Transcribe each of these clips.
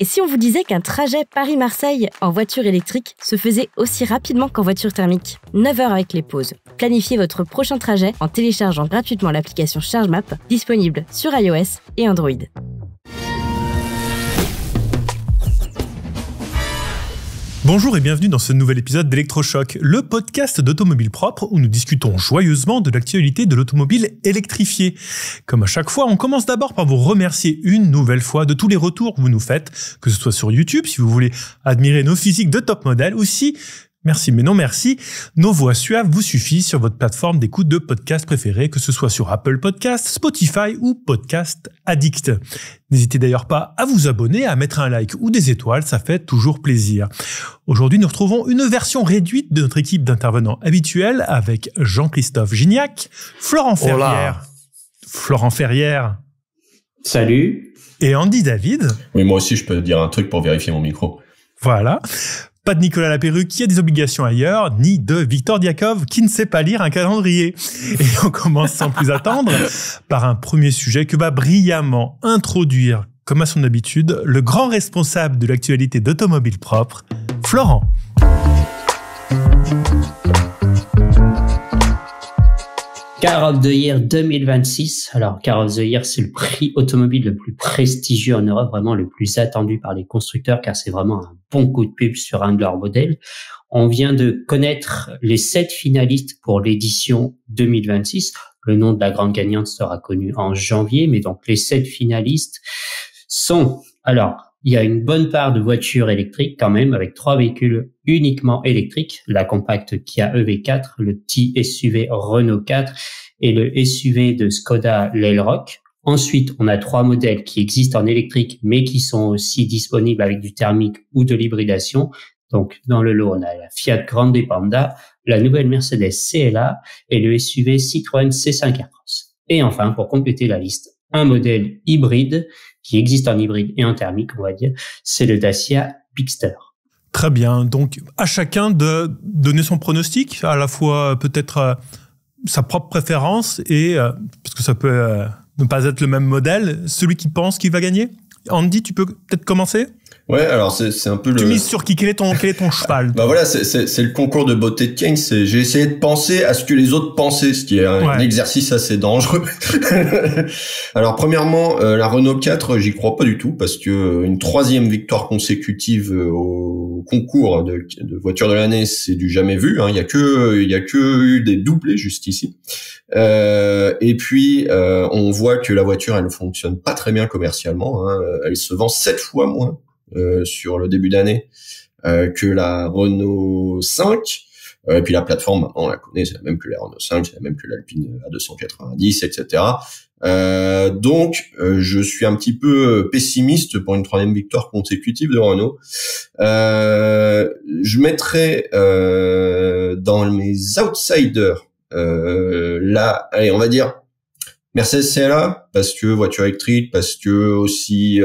Et si on vous disait qu'un trajet Paris-Marseille en voiture électrique se faisait aussi rapidement qu'en voiture thermique ? 9 heures avec les pauses. Planifiez votre prochain trajet en téléchargeant gratuitement l'application ChargeMap, disponible sur iOS et Android. Bonjour et bienvenue dans ce nouvel épisode d'Electrochoc, le podcast d'automobile propre où nous discutons joyeusement de l'actualité de l'automobile électrifiée. Comme à chaque fois, on commence d'abord par vous remercier une nouvelle fois de tous les retours que vous nous faites, que ce soit sur YouTube, si vous voulez admirer nos physiques de top modèle, ou si, merci mais non merci, nos voix suaves vous suffisent sur votre plateforme d'écoute de podcast préférée, que ce soit sur Apple Podcasts, Spotify ou Podcast Addict. N'hésitez d'ailleurs pas à vous abonner, à mettre un like ou des étoiles, ça fait toujours plaisir. Aujourd'hui, nous retrouvons une version réduite de notre équipe d'intervenants habituels avec Jean-Christophe Gignac, Florent Ferrière. Florent Ferrière. Salut. Et Andy David. Oui, moi aussi, je peux dire un truc pour vérifier mon micro. Voilà. Pas de Nicolas Laperruque qui a des obligations ailleurs, ni de Victor Diakov qui ne sait pas lire un calendrier. Et on commence sans plus attendre par un premier sujet que va brillamment introduire, comme à son habitude, le grand responsable de l'actualité d'Automobile Propre, Florent. Car of the Year 2026. Alors, Car of the Year, c'est le prix automobile le plus prestigieux en Europe, vraiment le plus attendu par les constructeurs, car c'est vraiment un bon coup de pub sur un de leurs modèles. On vient de connaître les 7 finalistes pour l'édition 2026. Le nom de la grande gagnante sera connu en janvier, mais donc les 7 finalistes sont... Alors, il y a une bonne part de voitures électriques quand même, avec 3 véhicules uniquement électriques, la compacte Kia EV4, le petit SUV Renault 4 et le SUV de Skoda l'Elroq. Ensuite, on a 3 modèles qui existent en électrique, mais qui sont aussi disponibles avec du thermique ou de l'hybridation. Donc, dans le lot, on a la Fiat Grande Panda, la nouvelle Mercedes CLA et le SUV Citroën C5 Aircross. Et enfin, pour compléter la liste, un modèle hybride qui existe en hybride et en thermique, on va dire, c'est le Dacia Bigster. Très bien. Donc, à chacun de donner son pronostic, à la fois peut-être sa propre préférence et, parce que ça peut ne pas être le même modèle, celui qui pense qu'il va gagner. Andy, tu peux peut-être commencer ? Ouais, alors c'est un peu Tu mises sur qui ? Quel est ton cheval ? Bah voilà, c'est le concours de beauté de Keynes. J'ai essayé de penser à ce que les autres pensaient, ce qui est un exercice assez dangereux. Alors premièrement, la Renault 4, j'y crois pas du tout parce que une 3e victoire consécutive au concours de voiture de l'année, c'est du jamais vu. Hein. Il y a que eu des doublés juste ici. Et puis on voit que la voiture, elle ne fonctionne pas très bien commercialement. Hein. Elle se vend 7 fois moins sur le début d'année que la Renault 5. Et puis la plateforme, maintenant, on la connaît, c'est la même que la Renault 5, c'est la même que l'Alpine A290, etc. Donc, je suis un petit peu pessimiste pour une 3e victoire consécutive de Renault. Je mettrais dans mes outsiders là, allez, on va dire Mercedes CLA, parce que voiture électrique, parce que aussi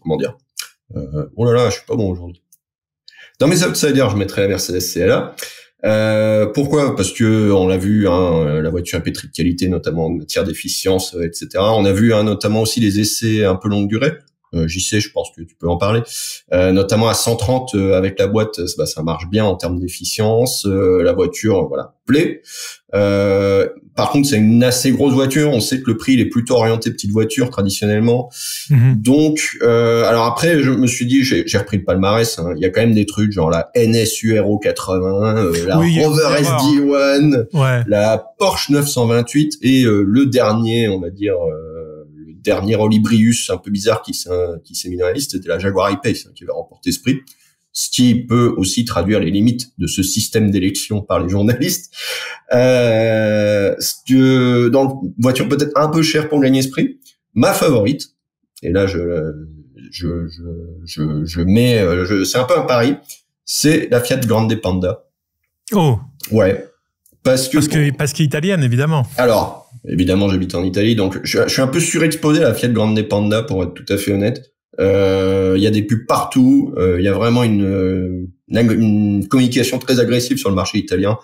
comment dire, oh là là, je suis pas bon aujourd'hui. Dans mes outsiders, je mettrais la Mercedes CLA. Pourquoi ? Parce que on l'a vu, hein, la voiture est pétrie de qualité, notamment en matière d'efficience, etc. On a vu notamment aussi les essais un peu longue durée. JC, je pense que tu peux en parler. Notamment à 130 avec la boîte, ça marche bien en termes d'efficience. La voiture, voilà, plaît. Par contre, c'est une assez grosse voiture. On sait que le prix il est plutôt orienté petite voiture traditionnellement. Donc, alors après, je me suis dit, j'ai repris le palmarès. Hein. Il y a quand même des trucs genre la NSU Aero 80, la Rover SD1, la Porsche 928 et le dernier, on va dire. Dernier Olibrius un peu bizarre qui s'est mis dans la liste, c'était la Jaguar I-Pace qui avait remporté ce prix. Ce qui peut aussi traduire les limites de ce système d'élection par les journalistes. Dans une voiture peut-être un peu chère pour gagner ce prix, ma favorite, et là je mets, c'est un peu un pari, c'est la Fiat Grande Panda. Oh. Ouais. Parce qu'elle est italienne, évidemment. Alors, évidemment, j'habite en Italie, donc je suis un peu surexposé à la Fiat Grande Panda, pour être tout à fait honnête. Il y a des pubs partout. Il y a vraiment une communication très agressive sur le marché italien,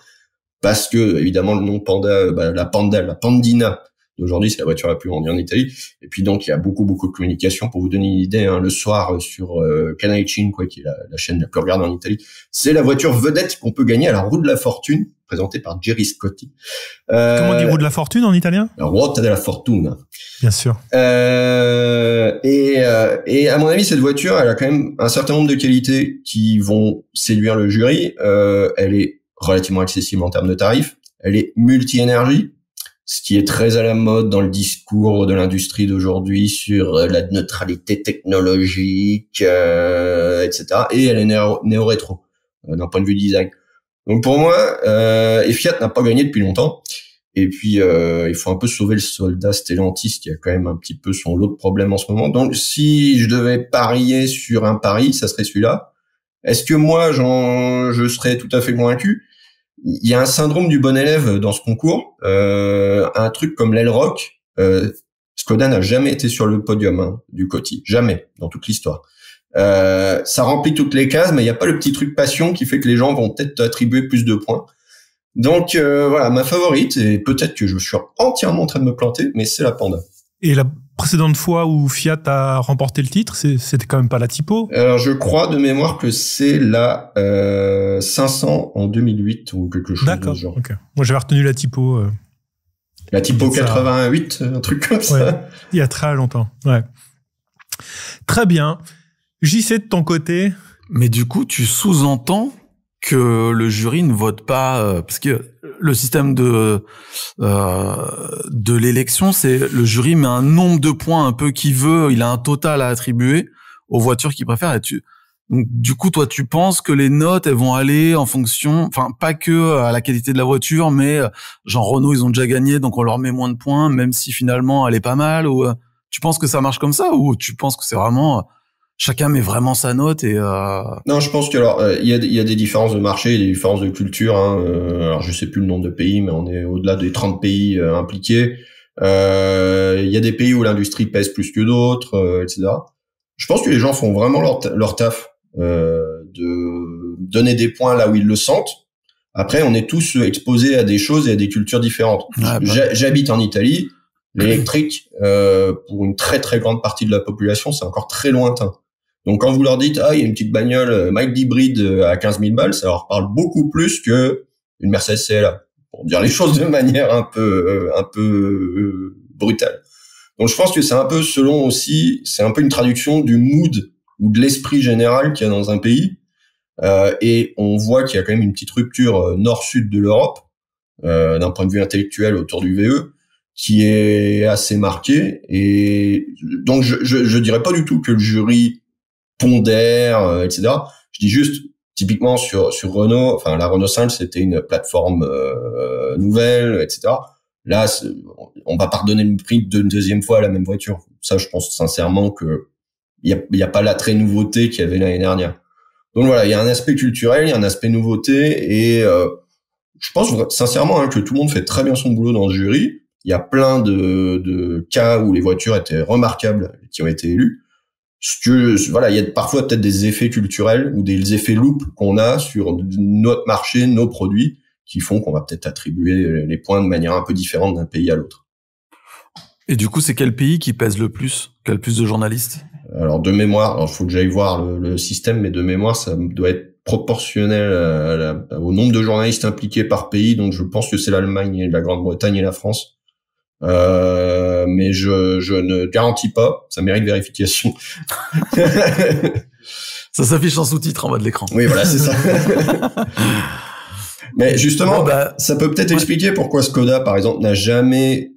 parce que évidemment le nom Panda, la Pandina d'aujourd'hui, c'est la voiture la plus vendue en Italie. Et puis donc, il y a beaucoup de communication. Pour vous donner une idée, le soir sur Canal 5, qui est la chaîne la plus regardée en Italie, c'est la voiture vedette qu'on peut gagner à la roue de la fortune, présentée par Gerry Scotti. Comment on dit roue de la fortune en italien? La ruota della fortuna. Bien sûr. Et à mon avis, cette voiture, elle a quand même un certain nombre de qualités qui vont séduire le jury. Elle est relativement accessible en termes de tarifs. Elle est multi-énergie, ce qui est très à la mode dans le discours de l'industrie d'aujourd'hui sur la neutralité technologique, etc. Et elle est néo-rétro d'un point de vue design. Donc pour moi, et Fiat n'a pas gagné depuis longtemps. Et puis il faut un peu sauver le soldat Stellantis qui a quand même un petit peu son lot de problèmes en ce moment. Donc si je devais parier sur un pari, ça serait celui-là. Est-ce que moi je serais tout à fait convaincu? Il y a un syndrome du bon élève dans ce concours. Un truc comme l'L-Rock, Skoda n'a jamais été sur le podium du COTI, jamais dans toute l'histoire. Ça remplit toutes les cases, mais il n'y a pas le petit truc passion qui fait que les gens vont peut-être attribuer plus de points. Donc voilà, ma favorite, et peut-être que je suis entièrement en train de me planter, mais c'est la Panda. Et la précédente fois où Fiat a remporté le titre, c'était quand même pas la Tipo? Alors je crois de mémoire que c'est la 500 en 2008 ou quelque chose. D'accord. De ce genre. Okay. Moi j'avais retenu la Tipo. La Tipo 88, un truc comme ça. Ouais, il y a très longtemps. Ouais. Très bien. JC de ton côté. Mais du coup, tu sous-entends que le jury ne vote pas parce que le système de l'élection, c'est le jury met un nombre de points un peu qu'il veut, il a un total à attribuer aux voitures qu'il préfère. Donc du coup, toi, tu penses que les notes elles vont aller en fonction, enfin pas que à la qualité de la voiture, mais genre Renault ils ont déjà gagné, donc on leur met moins de points, même si finalement elle est pas mal. Ou tu penses que ça marche comme ça, ou tu penses que c'est vraiment chacun met vraiment sa note et Non, je pense que alors il y a des différences de marché, des différences de culture. Alors je sais plus le nombre de pays, mais on est au-delà des 30 pays impliqués. Il y a des pays où l'industrie pèse plus que d'autres, etc. Je pense que les gens font vraiment leur taf de donner des points là où ils le sentent. Après, on est tous exposés à des choses et à des cultures différentes. J'habite en Italie. L'électrique, pour une très très grande partie de la population, c'est encore très lointain. Donc quand vous leur dites il y a une petite bagnole mild hybride à 15 000 balles, ça leur parle beaucoup plus que une Mercedes CLA, pour dire les choses de manière un peu brutale. Donc je pense que c'est un peu c'est un peu une traduction du mood ou de l'esprit général qu'il y a dans un pays. Et on voit qu'il y a quand même une petite rupture nord-sud de l'Europe, d'un point de vue intellectuel autour du VE, qui est assez marquée. Et donc je dirais pas du tout que le jury pondère, etc. Je dis juste, typiquement sur Renault, enfin la Renault 5, c'était une plateforme nouvelle, etc. Là, on va pas redonner le prix une deuxième fois à la même voiture. Ça, je pense sincèrement que il y a pas l'attrait nouveauté qu'il y avait l'année dernière. Donc voilà, il y a un aspect culturel, il y a un aspect nouveauté, et je pense sincèrement que tout le monde fait très bien son boulot dans le jury. Il y a plein de cas où les voitures étaient remarquables qui ont été élues. Voilà, il y a parfois peut-être des effets culturels ou des effets loupes qu'on a sur notre marché, nos produits, qui font qu'on va peut-être attribuer les points de manière un peu différente d'un pays à l'autre. Et du coup, c'est quel pays qui pèse le plus, qui a le plus de journalistes? Alors de mémoire, faut que j'aille voir le système, mais de mémoire, ça doit être proportionnel au nombre de journalistes impliqués par pays. Donc je pense que c'est l'Allemagne, la Grande-Bretagne et la France. Mais je ne garantis pas, ça mérite vérification. Ça s'affiche en sous-titre en bas de l'écran. Oui, voilà, c'est ça. Mais justement, ça peut peut-être expliquer pourquoi Skoda, par exemple, n'a jamais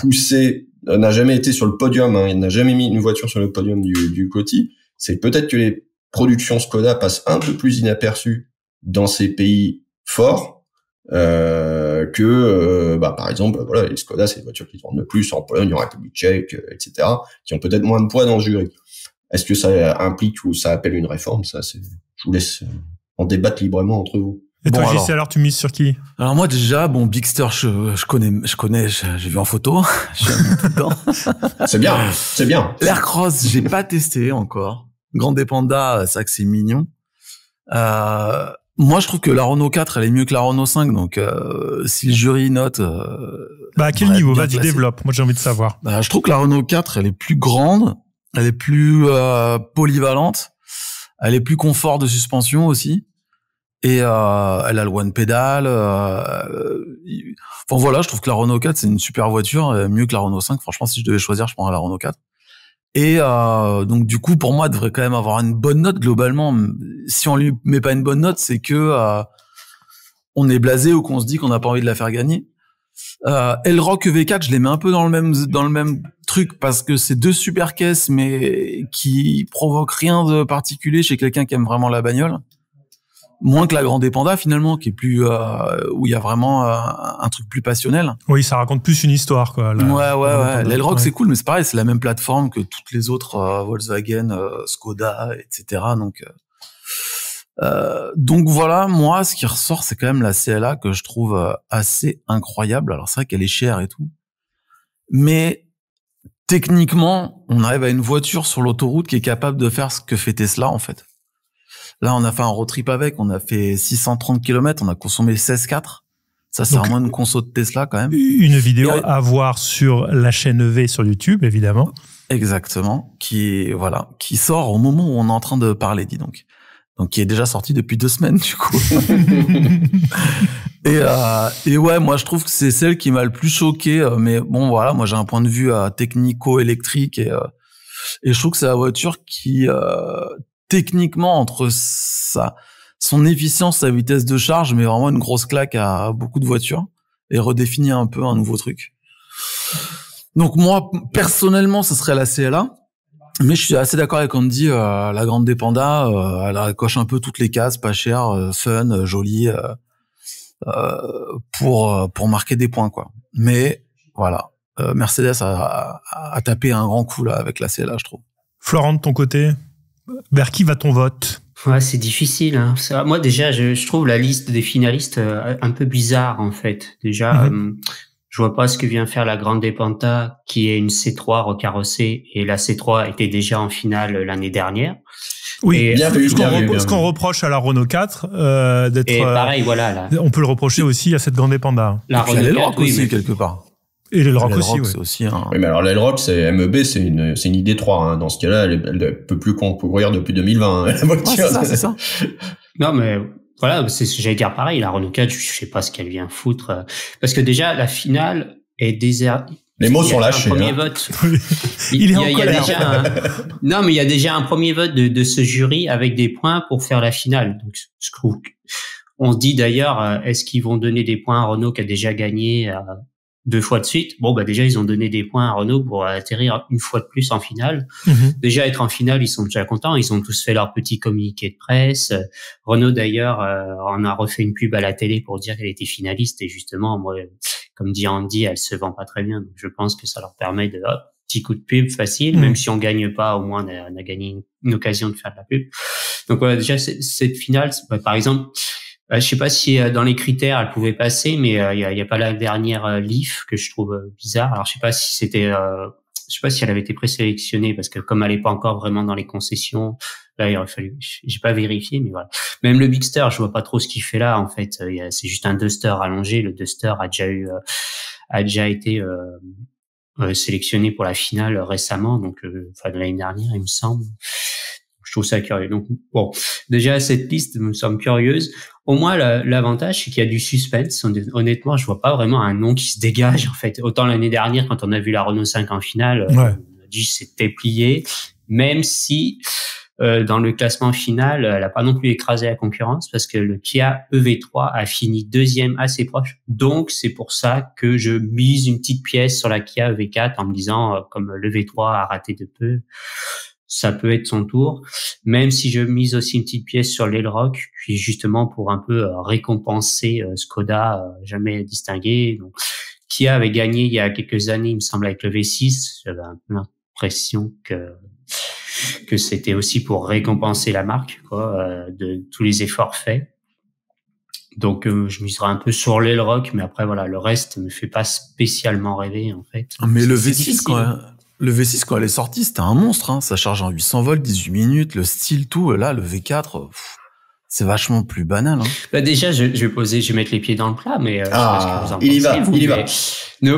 été sur le podium, il n'a jamais mis une voiture sur le podium du COTI. C'est peut-être que les productions Skoda passent un peu plus inaperçues dans ces pays forts, que par exemple voilà, les Skoda, c'est les voitures qui se vendent le plus en Pologne, en République tchèque, etc., qui ont peut-être moins de poids dans le jury. Est-ce que ça implique ou ça appelle une réforme? Ça, je vous laisse en débattre librement entre vous. Et toi, JC, alors tu mises sur qui? Alors moi déjà, Bigster, je connais, j'ai vu en photo, je suis monté dedans. C'est bien. L'Aircross, j'ai pas testé encore. Grande Panda, ça que c'est mignon. Moi, je trouve que la Renault 4, elle est mieux que la Renault 5. Donc, si le jury note... à quel niveau? Vas-y, développe. Moi, j'ai envie de savoir. Je trouve que la Renault 4, elle est plus grande, elle est plus polyvalente, elle est plus confort de suspension aussi. Et elle a le one pédale. Enfin voilà, je trouve que la Renault 4, c'est une super voiture, mieux que la Renault 5. Franchement, si je devais choisir, je prendrais la Renault 4. Et donc du coup, pour moi, elle devrait quand même avoir une bonne note globalement. Si on lui met pas une bonne note, c'est que on est blasé ou qu'on se dit qu'on n'a pas envie de la faire gagner. L-Rock EV4, je les mets un peu dans le même truc parce que c'est deux super caisses, mais qui provoquent rien de particulier chez quelqu'un qui aime vraiment la bagnole. Moins que la Grande Panda finalement, qui est plus où il y a vraiment un truc plus passionnel. Oui, ça raconte plus une histoire quoi. Ouais. L'L-Rock c'est cool, mais c'est pareil, c'est la même plateforme que toutes les autres Volkswagen, Skoda, etc. Donc voilà, moi ce qui ressort c'est quand même la CLA que je trouve assez incroyable. Alors c'est vrai qu'elle est chère et tout, mais techniquement on arrive à une voiture sur l'autoroute qui est capable de faire ce que fait Tesla en fait. Là, on a fait un road trip avec, on a fait 630 km, on a consommé 16,4. Ça, c'est vraiment une conso de Tesla, quand même. Une vidéo à voir sur la chaîne EV sur YouTube, évidemment. Exactement. Qui sort au moment où on est en train de parler, dis donc. Donc, qui est déjà sorti depuis 2 semaines, du coup. Et ouais, moi, je trouve que c'est celle qui m'a le plus choqué. Mais bon, voilà, moi, j'ai un point de vue technico-électrique et je trouve que c'est la voiture qui, techniquement, entre son efficience, sa vitesse de charge, mais vraiment une grosse claque à beaucoup de voitures et redéfinit un peu un nouveau truc. Donc moi, personnellement, ce serait la CLA, mais je suis assez d'accord avec Andy, la Grande Panda, elle coche un peu toutes les cases, pas cher, fun, jolie, pour marquer des points, quoi. Mais voilà, Mercedes a tapé un grand coup là avec la CLA, je trouve. Florent, de ton côté, vers qui va ton vote? Ouais, c'est difficile. Hein. Moi, déjà, je trouve la liste des finalistes un peu bizarre, en fait. Déjà, je vois pas ce que vient faire la Grande Panda, qui est une C3 recarrossée, et la C3 était déjà en finale l'année dernière. Oui, et ce qu'on reproche à la Renault 4, d'être... Et pareil, voilà. Là. On peut le reprocher aussi à cette Grande Panda. La Renault 4 aussi, mais quelque part. Et l'L-Rock aussi, oui. C'est aussi un... Oui, mais alors l'L-Rock, c'est MEB, c'est une ID3, hein. Dans ce cas-là, elle peut plus concourir depuis 2020, hein, la voiture. Ouais, c'est ça. Non, mais voilà, j'allais dire pareil, la Renault 4, je sais pas ce qu'elle vient foutre. Parce que déjà, la finale est déserte. Les mots sont lâchés. Premier vote. Il est en colère. Non, mais il y a déjà un premier vote de ce jury avec des points pour faire la finale. Donc, je trouve on se dit d'ailleurs, est-ce qu'ils vont donner des points à Renault qui a déjà gagné 2 fois de suite? Bon, déjà, ils ont donné des points à Renault pour atterrir une fois de plus en finale. Déjà, être en finale, ils sont déjà contents. Ils ont tous fait leur petit communiqué de presse. Renault, d'ailleurs, en a refait une pub à la télé pour dire qu'elle était finaliste. Et justement, moi, comme dit Andy, elle se vend pas très bien. Donc, je pense que ça leur permet de, petit coup de pub facile. Même si on gagne pas, au moins, on a gagné une occasion de faire de la pub. Donc, voilà, déjà, cette finale, par exemple, je sais pas si dans les critères elle pouvait passer, mais il y a pas la dernière Leaf que je trouve bizarre. Alors je sais pas si c'était, je sais pas si elle avait été présélectionnée parce que comme elle est pas encore vraiment dans les concessions, là il aurait fallu. J'ai pas vérifié, mais voilà. Même le Bigster, je vois pas trop ce qu'il fait là en fait. C'est juste un Duster allongé. Le Duster a déjà été sélectionné pour la finale récemment, donc enfin de l'année dernière il me semble. Je trouve ça curieux. Donc bon, déjà cette liste me semble curieuse. Au moins l'avantage c'est qu'il y a du suspense. Honnêtement, je vois pas vraiment un nom qui se dégage en fait. Autant l'année dernière quand on a vu la Renault 5 en finale, on a dit c'était plié, même si dans le classement final, elle a pas non plus écrasé la concurrence parce que le Kia EV3 a fini 2e assez proche. Donc c'est pour ça que je mise une petite pièce sur la Kia EV4 en me disant comme le V3 a raté de peu, ça peut être son tour, même si je mise aussi une petite pièce sur l'L-Rock, puis justement pour un peu récompenser Skoda, jamais distingué. Donc, Kia avait gagné il y a quelques années, il me semble, avec le V6. J'avais un peu l'impression que c'était aussi pour récompenser la marque, quoi, de tous les efforts faits. Donc, je miserai un peu sur l'L-Rock, mais après, voilà, le reste me fait pas spécialement rêver, en fait. Mais le V6, le V6, quand elle est sortie, c'était un monstre, hein. Ça charge en 800 volts, 18 minutes, le style, tout. Là, le V4, c'est vachement plus banal. Hein. Bah déjà, je vais mettre les pieds dans le plat, mais je sais pas ce que vous en il y va, pensez, il y va.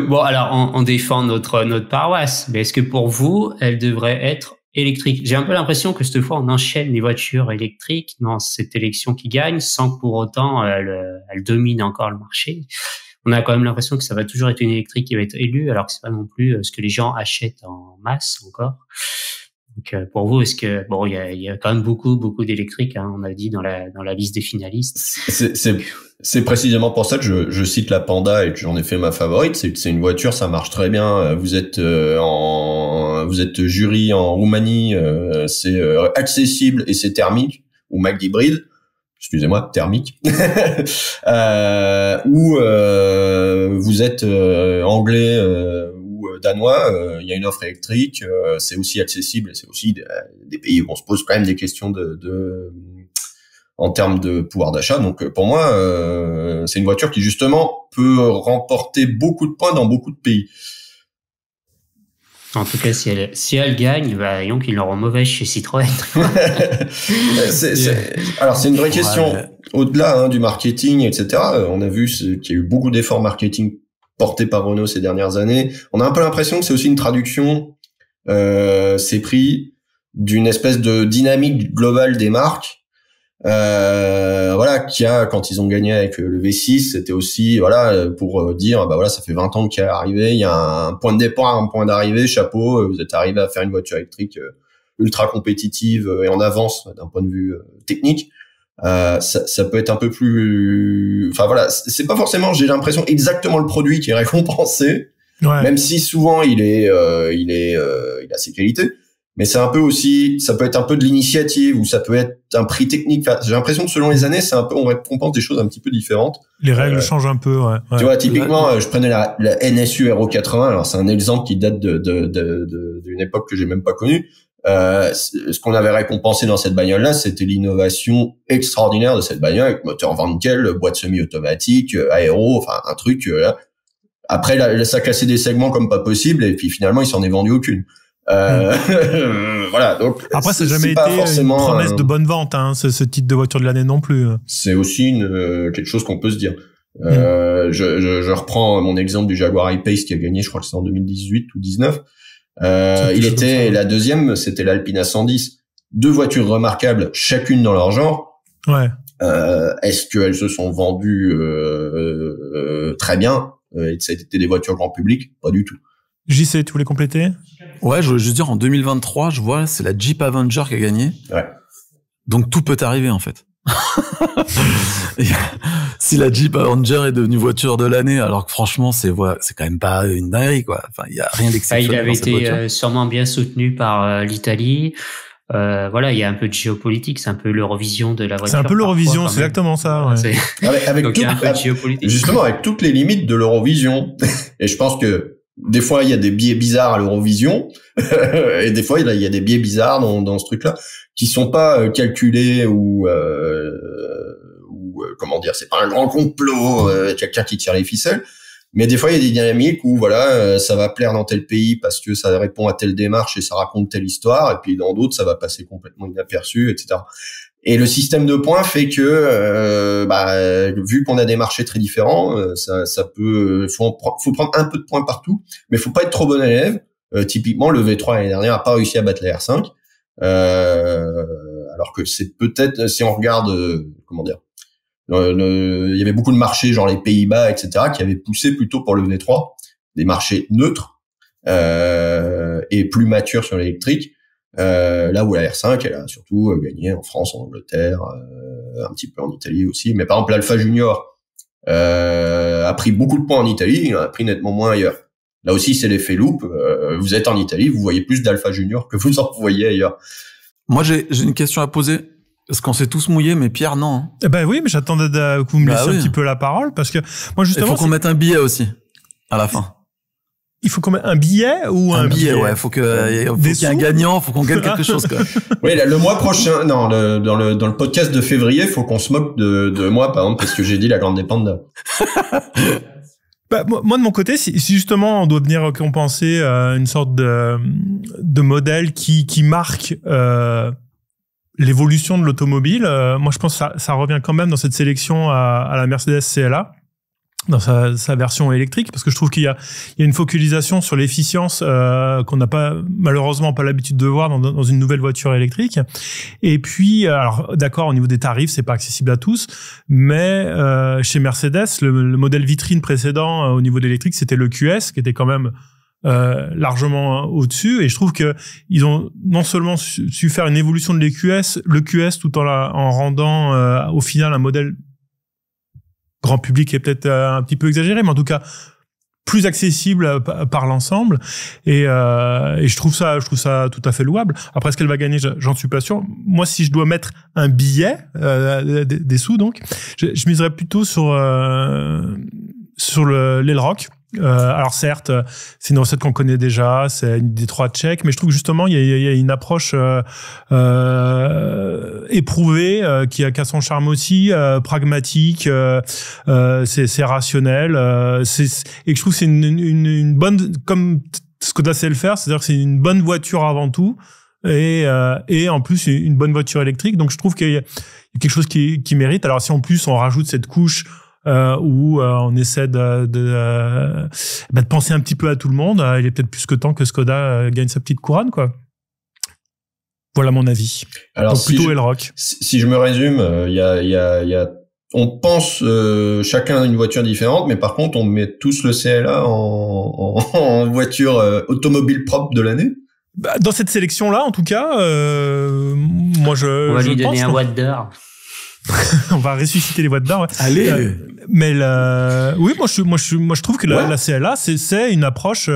Bon, alors on défend notre paroisse, mais est-ce que pour vous, elle devrait être électrique? J'ai un peu l'impression que cette fois, on enchaîne les voitures électriques dans cette élection qui gagne, sans que pour autant elle domine encore le marché. On a quand même l'impression que ça va toujours être une électrique qui va être élue, alors que c'est pas non plus ce que les gens achètent en masse encore. Donc pour vous, est-ce que il y a quand même beaucoup d'électriques, hein, on a dit dans la liste des finalistes. C'est précisément pour ça que je cite la Panda et que j'en ai fait ma favorite. C'est une voiture, ça marche très bien. Vous êtes jury en Roumanie, c'est accessible et c'est thermique ou mild hybride. Excusez-moi, thermique. Ou vous êtes anglais ou danois, il y a une offre électrique, c'est aussi accessible et c'est aussi des pays où on se pose quand même des questions en termes de pouvoir d'achat. Donc pour moi, c'est une voiture qui justement peut remporter beaucoup de points dans beaucoup de pays. En tout cas, si elle gagne, bah, disons qu'ils l'auront mauvaise chez Citroën. Alors, c'est une vraie question. Au-delà du marketing, etc., on a vu qu'il y a eu beaucoup d'efforts marketing portés par Renault ces dernières années. On a un peu l'impression que c'est aussi une traduction, c'est pris d'une espèce de dynamique globale des marques. Voilà, Kia, quand ils ont gagné avec le V6, c'était aussi pour dire ça fait 20 ans qu'il est arrivé, il y a un point de départ, un point d'arrivée, chapeau, vous êtes arrivé à faire une voiture électrique ultra compétitive et en avance d'un point de vue technique. Ça peut être un peu plus, c'est pas forcément, j'ai l'impression, exactement le produit qui est récompensé, même si souvent il a ses qualités. Mais c'est un peu aussi, ça peut être un peu de l'initiative ou ça peut être un prix technique. Enfin, j'ai l'impression que selon les années, c'est un peu, on récompense des choses un petit peu différentes. Les règles changent un peu, ouais. Tu vois, typiquement, je prenais la NSU Aero 80. Alors, c'est un exemple qui date d'une époque que j'ai même pas connue. Ce qu'on avait récompensé dans cette bagnole-là, c'était l'innovation extraordinaire de cette bagnole avec moteur Wankel, boîte semi-automatique, aéro, enfin, un truc, Après, ça classait des segments comme pas possible et puis finalement, il s'en est vendu aucune. Voilà, donc après ça n'a jamais été une promesse de bonne vente, hein, ce titre de voiture de l'année non plus. C'est aussi quelque chose qu'on peut se dire. Je reprends mon exemple du Jaguar I-Pace qui a gagné, je crois que c'est en 2018 ou 19. La deuxième, c'était l'Alpina 110. Deux voitures remarquables, chacune dans leur genre. Ouais. Est-ce qu'elles se sont vendues très bien? C'était des voitures grand public? Pas du tout. JC, tu voulais compléter? Ouais, je voulais juste dire, en 2023, je vois, c'est la Jeep Avenger qui a gagné. Ouais. Donc tout peut arriver, en fait. Si la Jeep Avenger est devenue voiture de l'année, alors que franchement, c'est quand même pas une dinguerie, quoi. Enfin, il y a rien d'exceptionnel. Il avait été sûrement bien soutenu par l'Italie. Il y a un peu de géopolitique, c'est un peu l'Eurovision de la voiture. C'est un peu l'Eurovision, c'est exactement ça. Ouais. Donc, il y a un peu de géopolitique. Justement, avec toutes les limites de l'Eurovision. Et je pense que des fois, il y a des biais bizarres à l'Eurovision, et des fois, il y a des biais bizarres dans ce truc-là, qui sont pas calculés ou comment dire, c'est pas un grand complot, quelqu'un qui tire les ficelles, mais des fois, il y a des dynamiques où, ça va plaire dans tel pays parce que ça répond à telle démarche et ça raconte telle histoire, et puis dans d'autres, ça va passer complètement inaperçu, etc. Et le système de points fait que, vu qu'on a des marchés très différents, ça peut, faut prendre un peu de points partout, mais faut pas être trop bon élève. Typiquement, le V3 l'année dernière a pas réussi à battre la R5, alors que c'est peut-être, si on regarde, il y avait beaucoup de marchés, genre les Pays-Bas, etc., qui avaient poussé plutôt pour le V3, des marchés neutres et plus matures sur l'électrique. Là où la R5, elle a surtout gagné en France, en Angleterre, un petit peu en Italie aussi. Mais par exemple, l'Alfa Junior a pris beaucoup de points en Italie, il en a pris nettement moins ailleurs. Là aussi, c'est l'effet loupe. Vous êtes en Italie, vous voyez plus d'Alfa Junior que vous en voyez ailleurs. Moi, j'ai une question à poser. Parce qu'on s'est tous mouillés, mais Pierre, non. Ben oui, mais j'attendais que vous me laissiez un petit peu la parole, parce que moi, justement... Il faut qu'on mette un billet aussi, à la fin. Il faut qu'on mette un billet ou un billet? Ouais, faut qu'il y ait un gagnant, faut qu'on gagne quelque chose, quoi. Oui, là, le mois prochain, dans le podcast de février, faut qu'on se moque de moi, par exemple, parce que j'ai dit la grande panda. Bah, moi, de mon côté, si justement on doit venir récompenser une sorte de modèle qui marque l'évolution de l'automobile, moi je pense que ça revient quand même dans cette sélection à la Mercedes CLA, dans sa version électrique, parce que je trouve qu'il y a une focalisation sur l'efficience qu'on n'a pas malheureusement pas l'habitude de voir dans une nouvelle voiture électrique. Et puis, alors d'accord, au niveau des tarifs, c'est pas accessible à tous, mais chez Mercedes, le modèle vitrine précédent au niveau de l'électrique, c'était le QS, qui était quand même largement au-dessus, et je trouve que ils ont non seulement su faire une évolution de le QS tout en rendant au final un modèle grand public est peut-être un petit peu exagéré, mais en tout cas plus accessible par l'ensemble, et je trouve ça tout à fait louable. Après, ce qu'elle va gagner, j'en suis pas sûr. Moi, si je dois mettre un billet des sous, donc je miserais plutôt sur l'Elrock. Alors certes, c'est une recette qu'on connaît déjà, c'est une des 3 tchèques, mais je trouve que justement il y a une approche éprouvée qui a son charme aussi, pragmatique, c'est rationnel, et je trouve que c'est une bonne, comme Skoda sait le faire, c'est-à-dire que c'est une bonne voiture avant tout, et en plus une bonne voiture électrique. Donc je trouve qu'il y a quelque chose qui mérite. Alors si en plus on rajoute cette couche où on essaie de penser un petit peu à tout le monde, il est peut-être plus que temps que Skoda gagne sa petite couronne, quoi. Voilà mon avis. Alors, donc plutôt Elrock. Si je me résume, on pense chacun une voiture différente, mais par contre on met tous le CLA en voiture automobile propre de l'année. Dans cette sélection-là, en tout cas, moi on va lui donner un watt d'heure. On va ressusciter les voies d'or. Ouais. Allez. Mais oui, moi je trouve que la CLA c'est une approche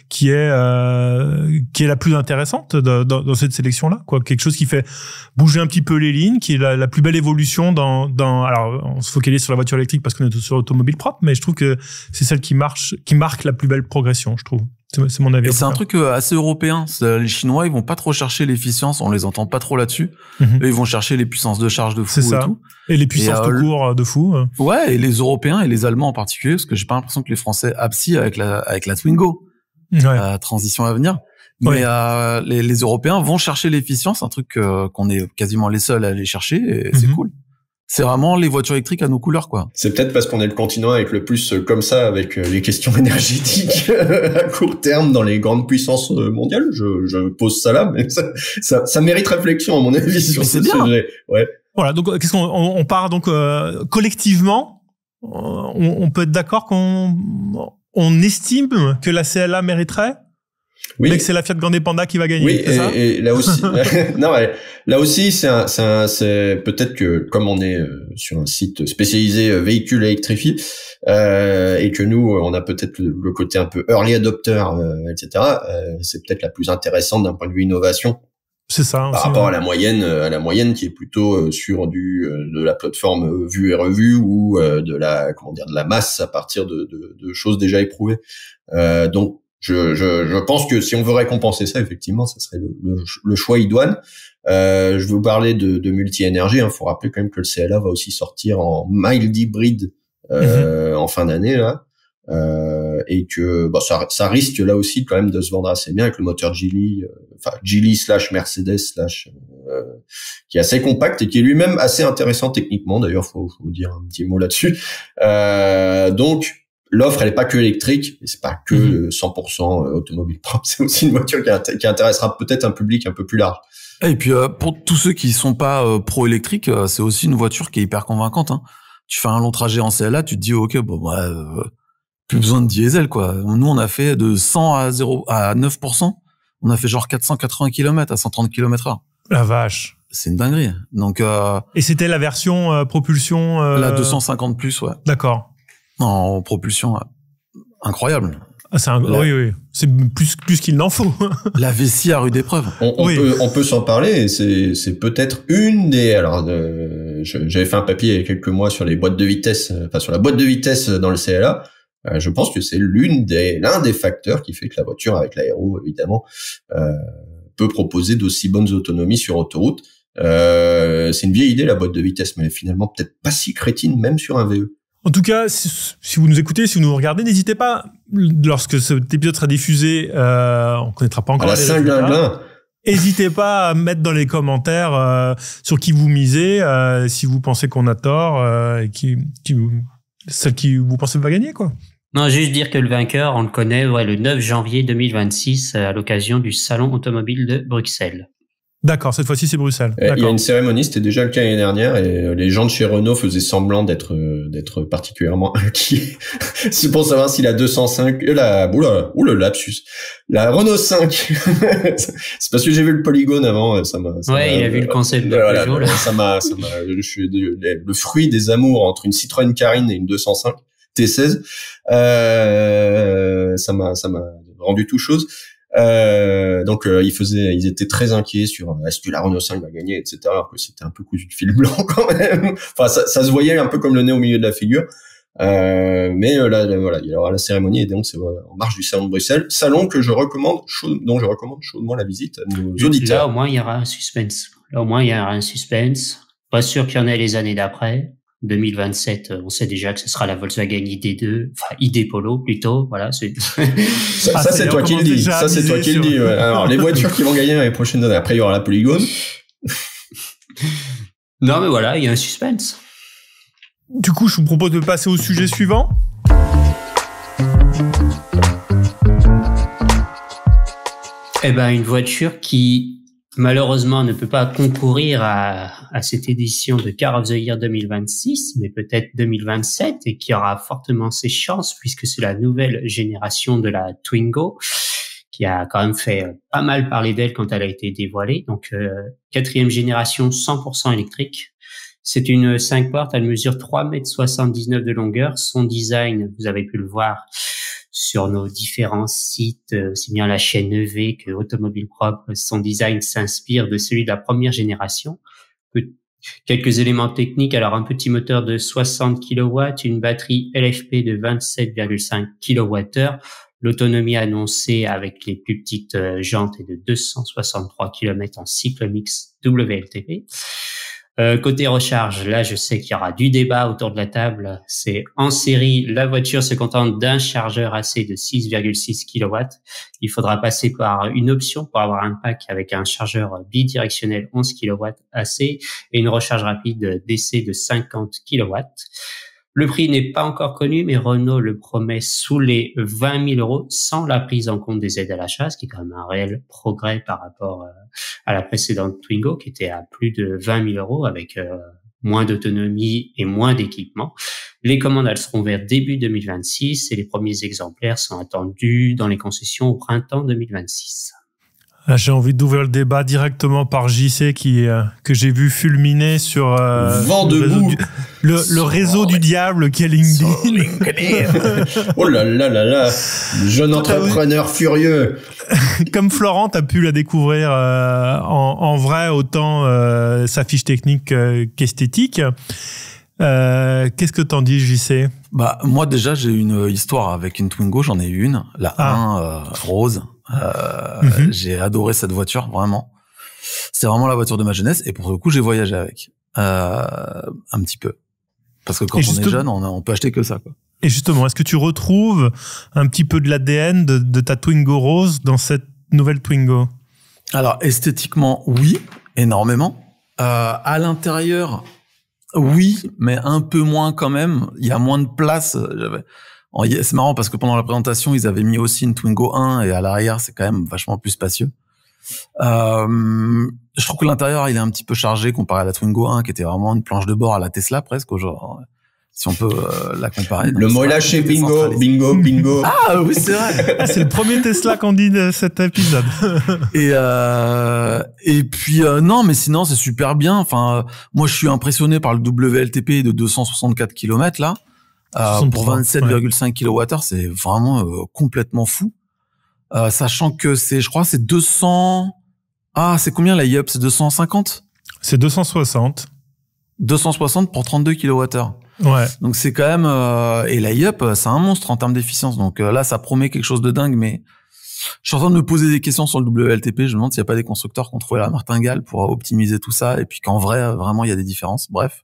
qui est la plus intéressante dans cette sélection là, quoi. Quelque chose qui fait bouger un petit peu les lignes, qui est la plus belle évolution dans. Alors on se focalise sur la voiture électrique parce qu'on est tous sur l'automobile propre, mais je trouve que c'est celle qui marque la plus belle progression, je trouve. C'est mon avis. Et c'est un truc assez européen. Les Chinois, ils vont pas trop chercher l'efficience, on les entend pas trop là-dessus. Eux, ils vont chercher les puissances de charge de fou et tout. Et les puissances tout court de fou. Ouais, et les Européens et les Allemands en particulier, parce que j'ai pas l'impression que les Français absient avec la Twingo. Ouais. Transition à venir. Mais les Européens vont chercher l'efficience, un truc qu'on est quasiment les seuls à aller chercher, et c'est cool. C'est vraiment les voitures électriques à nos couleurs, quoi. C'est peut-être parce qu'on est le continent avec le plus comme ça, avec les questions énergétiques à court terme dans les grandes puissances mondiales. Je pose ça là, mais ça mérite réflexion à mon avis sur ce sujet. Ouais. Voilà. Donc, qu'est-ce qu'on part donc collectivement, on peut être d'accord qu'on estime que la CLA mériterait. Oui. Mais que c'est la Fiat Grande Panda qui va gagner. Oui, et là aussi, là aussi, c'est peut-être que comme on est sur un site spécialisé véhicules électrifiés, et que nous, on a peut-être le côté un peu early adopter, etc. C'est peut-être la plus intéressante d'un point de vue innovation. C'est ça. Par rapport à la moyenne qui est plutôt sur de la plateforme vue et revue ou de la masse à partir de choses déjà éprouvées. Donc je pense que si on veut récompenser ça, effectivement, ça serait le choix idoine. Je veux vous parler de multi-énergie. Faut rappeler quand même que le CLA va aussi sortir en mild hybride en fin d'année là, et que ça risque là aussi quand même de se vendre assez bien avec le moteur Geely, Geely/Mercedes/ qui est assez compact et qui est lui-même assez intéressant techniquement. D'ailleurs, faut vous dire un petit mot là-dessus. Donc l'offre, elle est pas que électrique, et c'est pas que 100% automobile propre. C'est aussi une voiture qui intéressera peut-être un public un peu plus large. Et puis, pour tous ceux qui sont pas pro-électriques, c'est aussi une voiture qui est hyper convaincante, hein. Tu fais un long trajet en CLA, tu te dis, OK, plus besoin de diesel, quoi. Nous, on a fait de 100 à 9%. On a fait genre 480 km à 130 km/h. La vache. C'est une dinguerie. Donc, et c'était la version propulsion, la 250 plus, ouais. D'accord. En propulsion, incroyable. Oui. C'est plus qu'il n'en faut. La vessie à rude épreuve. On peut s'en parler. Et c'est peut-être une des. Alors, j'avais fait un papier il y a quelques mois sur les boîtes de vitesse, sur la boîte de vitesse dans le CLA. Je pense que c'est l'un des facteurs qui fait que la voiture, avec l'aéro évidemment, peut proposer d'aussi bonnes autonomies sur autoroute. C'est une vieille idée la boîte de vitesse, mais finalement peut-être pas si crétine même sur un VE. En tout cas, si vous nous écoutez, si vous nous regardez, n'hésitez pas, lorsque cet épisode sera diffusé, on connaîtra pas encore les résultats. N'hésitez pas à mettre dans les commentaires sur qui vous misez, si vous pensez qu'on a tort, et celle qui vous pensez va gagner, quoi. Non, juste dire que le vainqueur, on le connaît, le 9 janvier 2026, à l'occasion du Salon automobile de Bruxelles. D'accord, cette fois-ci c'est Bruxelles. Il y a une cérémonie, c'était déjà le cas l'année dernière, et les gens de chez Renault faisaient semblant d'être particulièrement inquiets. C'est pour savoir si la 205, le lapsus, la Renault 5. C'est parce que j'ai vu le Polygone avant, il a vu le concept de Peugeot, là. Je suis le fruit des amours entre une Citroën Carine et une 205 T16. Ça m'a rendu tout chose. Donc ils étaient très inquiets sur est-ce que la Renault 5 va gagner, etc. Alors que c'était un peu cousu de fil blanc quand même. Enfin, ça se voyait un peu comme le nez au milieu de la figure. Mais là, voilà, il y aura la cérémonie, et donc c'est en marge du salon de Bruxelles, salon que dont je recommande chaudement la visite à nos auditeurs. Là, au moins, il y aura un suspense. Pas sûr qu'il y en ait les années d'après. 2027, on sait déjà que ce sera la Volkswagen ID2, enfin ID Polo plutôt, voilà. Ça c'est toi qui le dis. Ça c'est toi qui le dis. Ouais. Alors les voitures qui vont gagner l'année prochaine, après il y aura la Polygone. Non mais voilà, il y a un suspense. Du coup, je vous propose de passer au sujet suivant. Une voiture qui malheureusement ne peut pas concourir à cette édition de Car of the Year 2026, mais peut-être 2027, et qui aura fortement ses chances puisque c'est la nouvelle génération de la Twingo qui a quand même fait pas mal parler d'elle quand elle a été dévoilée. Donc, 4e génération 100% électrique. C'est une 5 portes, elle mesure 3,79 m de longueur. Son design, vous avez pu le voir sur nos différents sites, aussi bien la chaîne EV que Automobile Propre, son design s'inspire de celui de la première génération. Quelques éléments techniques, alors un petit moteur de 60 kW, une batterie LFP de 27,5 kWh, l'autonomie annoncée avec les plus petites jantes est de 263 km en cycle mix WLTP. Côté recharge, là, je sais qu'il y aura du débat autour de la table. C'est en série, la voiture se contente d'un chargeur AC de 6,6 kW. Il faudra passer par une option pour avoir un pack avec un chargeur bidirectionnel 11 kW AC et une recharge rapide DC de 50 kW. Le prix n'est pas encore connu, mais Renault le promet sous les 20 000 € sans la prise en compte des aides à l'achat, ce qui est quand même un réel progrès par rapport à la précédente Twingo qui était à plus de 20 000 € avec moins d'autonomie et moins d'équipement. Les commandes, elles seront vers début 2026 et les premiers exemplaires sont attendus dans les concessions au printemps 2026. J'ai envie d'ouvrir le débat directement par JC que j'ai vu fulminer sur le réseau du diable qui est LinkedIn. Oh là là là là, jeune entrepreneur furieux. Comme Florent, t'as pu la découvrir en vrai, autant sa fiche technique qu'esthétique. Qu'est-ce que t'en dis, JC? Moi déjà j'ai une histoire avec une Twingo, j'en ai eu une, la 1 rose. J'ai adoré cette voiture, vraiment. C'est vraiment la voiture de ma jeunesse, et pour le coup j'ai voyagé avec un petit peu, parce que quand on est jeune on peut acheter que ça, quoi. Et justement, est-ce que tu retrouves un petit peu de l'ADN de ta Twingo rose dans cette nouvelle Twingo? Alors esthétiquement oui, énormément. À l'intérieur oui, mais un peu moins quand même. Il y a moins de place. C'est marrant parce que pendant la présentation, ils avaient mis aussi une Twingo 1 et à l'arrière, c'est quand même vachement plus spacieux. Je trouve que l'intérieur, il est un petit peu chargé comparé à la Twingo 1 qui était vraiment une planche de bord à la Tesla presque, aujourd'hui, si on peut la comparer. Le mot est lâché, bingo. Ah oui, c'est vrai. C'est le premier Tesla qu'on dit de cet épisode. Et puis non, mais sinon c'est super bien. Enfin, moi je suis impressionné par le WLTP de 264 km là. Pour 27,5 kWh, c'est vraiment complètement fou. Sachant que je crois c'est 200... Ah, c'est combien la Yup? C'est 250? C'est 260. 260 pour 32 kWh. Ouais. Donc c'est quand même... et la Yup, c'est un monstre en termes d'efficience. Donc là, ça promet quelque chose de dingue, mais je suis en train de me poser des questions sur le WLTP. Je me demande s'il n'y a pas des constructeurs qui ont trouvé la martingale pour optimiser tout ça, et puis qu'en vrai, vraiment, il y a des différences. Bref.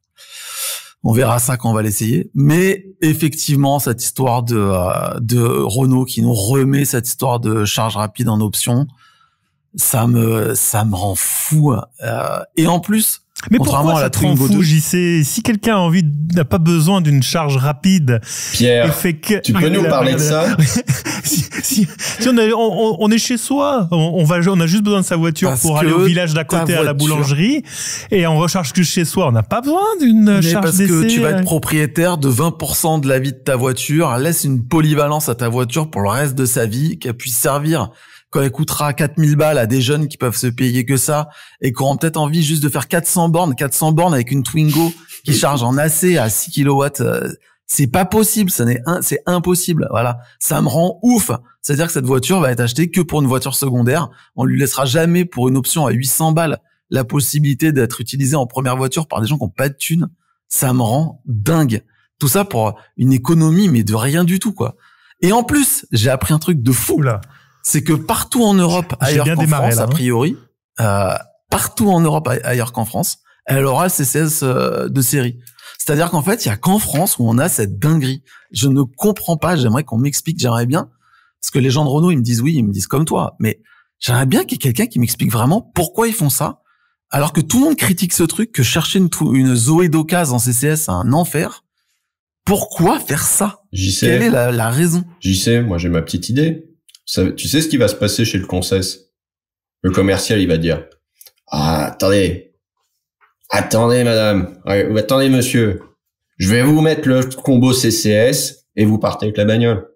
On verra ça quand on va l'essayer. Mais effectivement, cette histoire de Renault qui nous remet cette histoire de charge rapide en option, ça me rend fou. Et en plus, mais contrairement pourquoi à la ça te rend Twingo fou, 2, JC? Si quelqu'un n'a pas besoin d'une charge rapide, Pierre, et fait que... tu peux nous parler de ça? si on est chez soi, on a juste besoin de sa voiture parce pour aller au village d'à côté à la boulangerie, et on recharge que chez soi. On n'a pas besoin d'une charge d'essai. Parce que tu vas être propriétaire de 20% de la vie de ta voiture. Laisse une polyvalence à ta voiture pour le reste de sa vie, qu'elle puisse servir quand elle coûtera 4000 balles à des jeunes qui peuvent se payer que ça et qui auront peut-être envie juste de faire 400 bornes avec une Twingo qui charge en AC à 6 kW. C'est pas possible, c'est impossible. Voilà. Ça me rend ouf. C'est-à-dire que cette voiture va être achetée que pour une voiture secondaire. On lui laissera jamais pour une option à 800 balles la possibilité d'être utilisée en première voiture par des gens qui n'ont pas de thunes. Ça me rend dingue. Tout ça pour une économie, mais de rien du tout, quoi. Et en plus, j'ai appris un truc de fou. Là. C'est que partout en Europe, ailleurs qu'en France, a priori, partout en Europe, ailleurs qu'en France, elle aura le CCS de série. C'est-à-dire qu'en fait, il y a qu'en France où on a cette dinguerie. Je ne comprends pas, j'aimerais qu'on m'explique, j'aimerais bien, parce que les gens de Renault, ils me disent oui, ils me disent comme toi, mais j'aimerais bien qu'il y ait quelqu'un qui m'explique vraiment pourquoi ils font ça, alors que tout le monde critique ce truc, que chercher une Zoé d'occasion en CCS, c'est un enfer. Pourquoi faire ça? Quelle est la raison? J'y sais, moi j'ai ma petite idée. Tu sais ce qui va se passer chez le Concess? Le commercial, il va dire, ah, attendez madame, attendez monsieur, je vais vous mettre le combo CCS et vous partez avec la bagnole.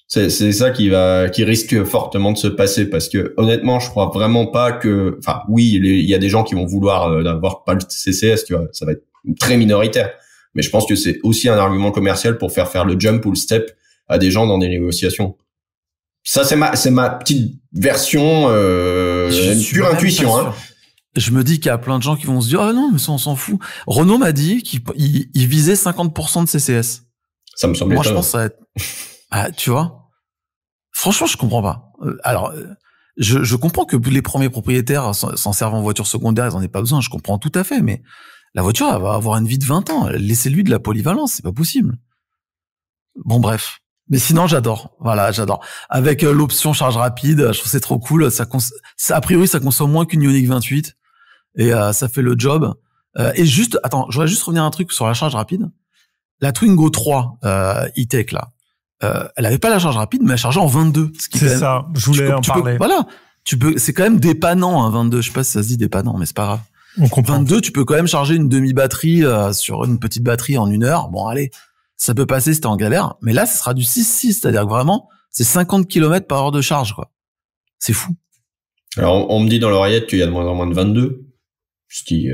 C'est ça qui risque fortement de se passer, parce que honnêtement, je crois vraiment pas que, enfin oui, il y a des gens qui vont vouloir n'avoir pas le CCS, tu vois, ça va être très minoritaire, mais je pense que c'est aussi un argument commercial pour faire le jump ou le step à des gens dans des négociations. Ça, c'est ma petite version, pure intuition, hein. Je me dis qu'il y a plein de gens qui vont se dire, ah non, mais ça, on s'en fout. Renault m'a dit qu'il visait 50% de CCS. Ça me semble Moi, je pense que ça va être, tu vois. Franchement, je comprends pas. Alors, je comprends que les premiers propriétaires s'en servent en voiture secondaire, ils en aient pas besoin. Je comprends tout à fait, mais la voiture, elle va avoir une vie de 20 ans. Laissez-lui de la polyvalence, c'est pas possible. Bon, bref. Mais sinon, j'adore. Voilà, j'adore. Avec l'option charge rapide, je trouve c'est trop cool. A priori, ça consomme moins qu'une Ioniq 28 et ça fait le job. Et juste, attends, je voudrais juste revenir à un truc sur la charge rapide. La Twingo 3 e-tech là, elle avait pas la charge rapide, mais elle chargeait en 22. C'est ça. Je voulais en parler. Voilà, c'est quand même dépannant, hein, 22. Je sais pas si ça se dit dépannant, mais c'est pas grave. On comprend. 22, tu peux quand même charger une demi-batterie sur une petite batterie en 1 heure. Bon, allez. Ça peut passer si t'es en galère, mais là, ce sera du 6-6, c'est-à-dire que vraiment, c'est 50 km par heure de charge, quoi. C'est fou. Alors, on me dit dans l'oreillette qu'il y a de moins en moins de 22, ce qui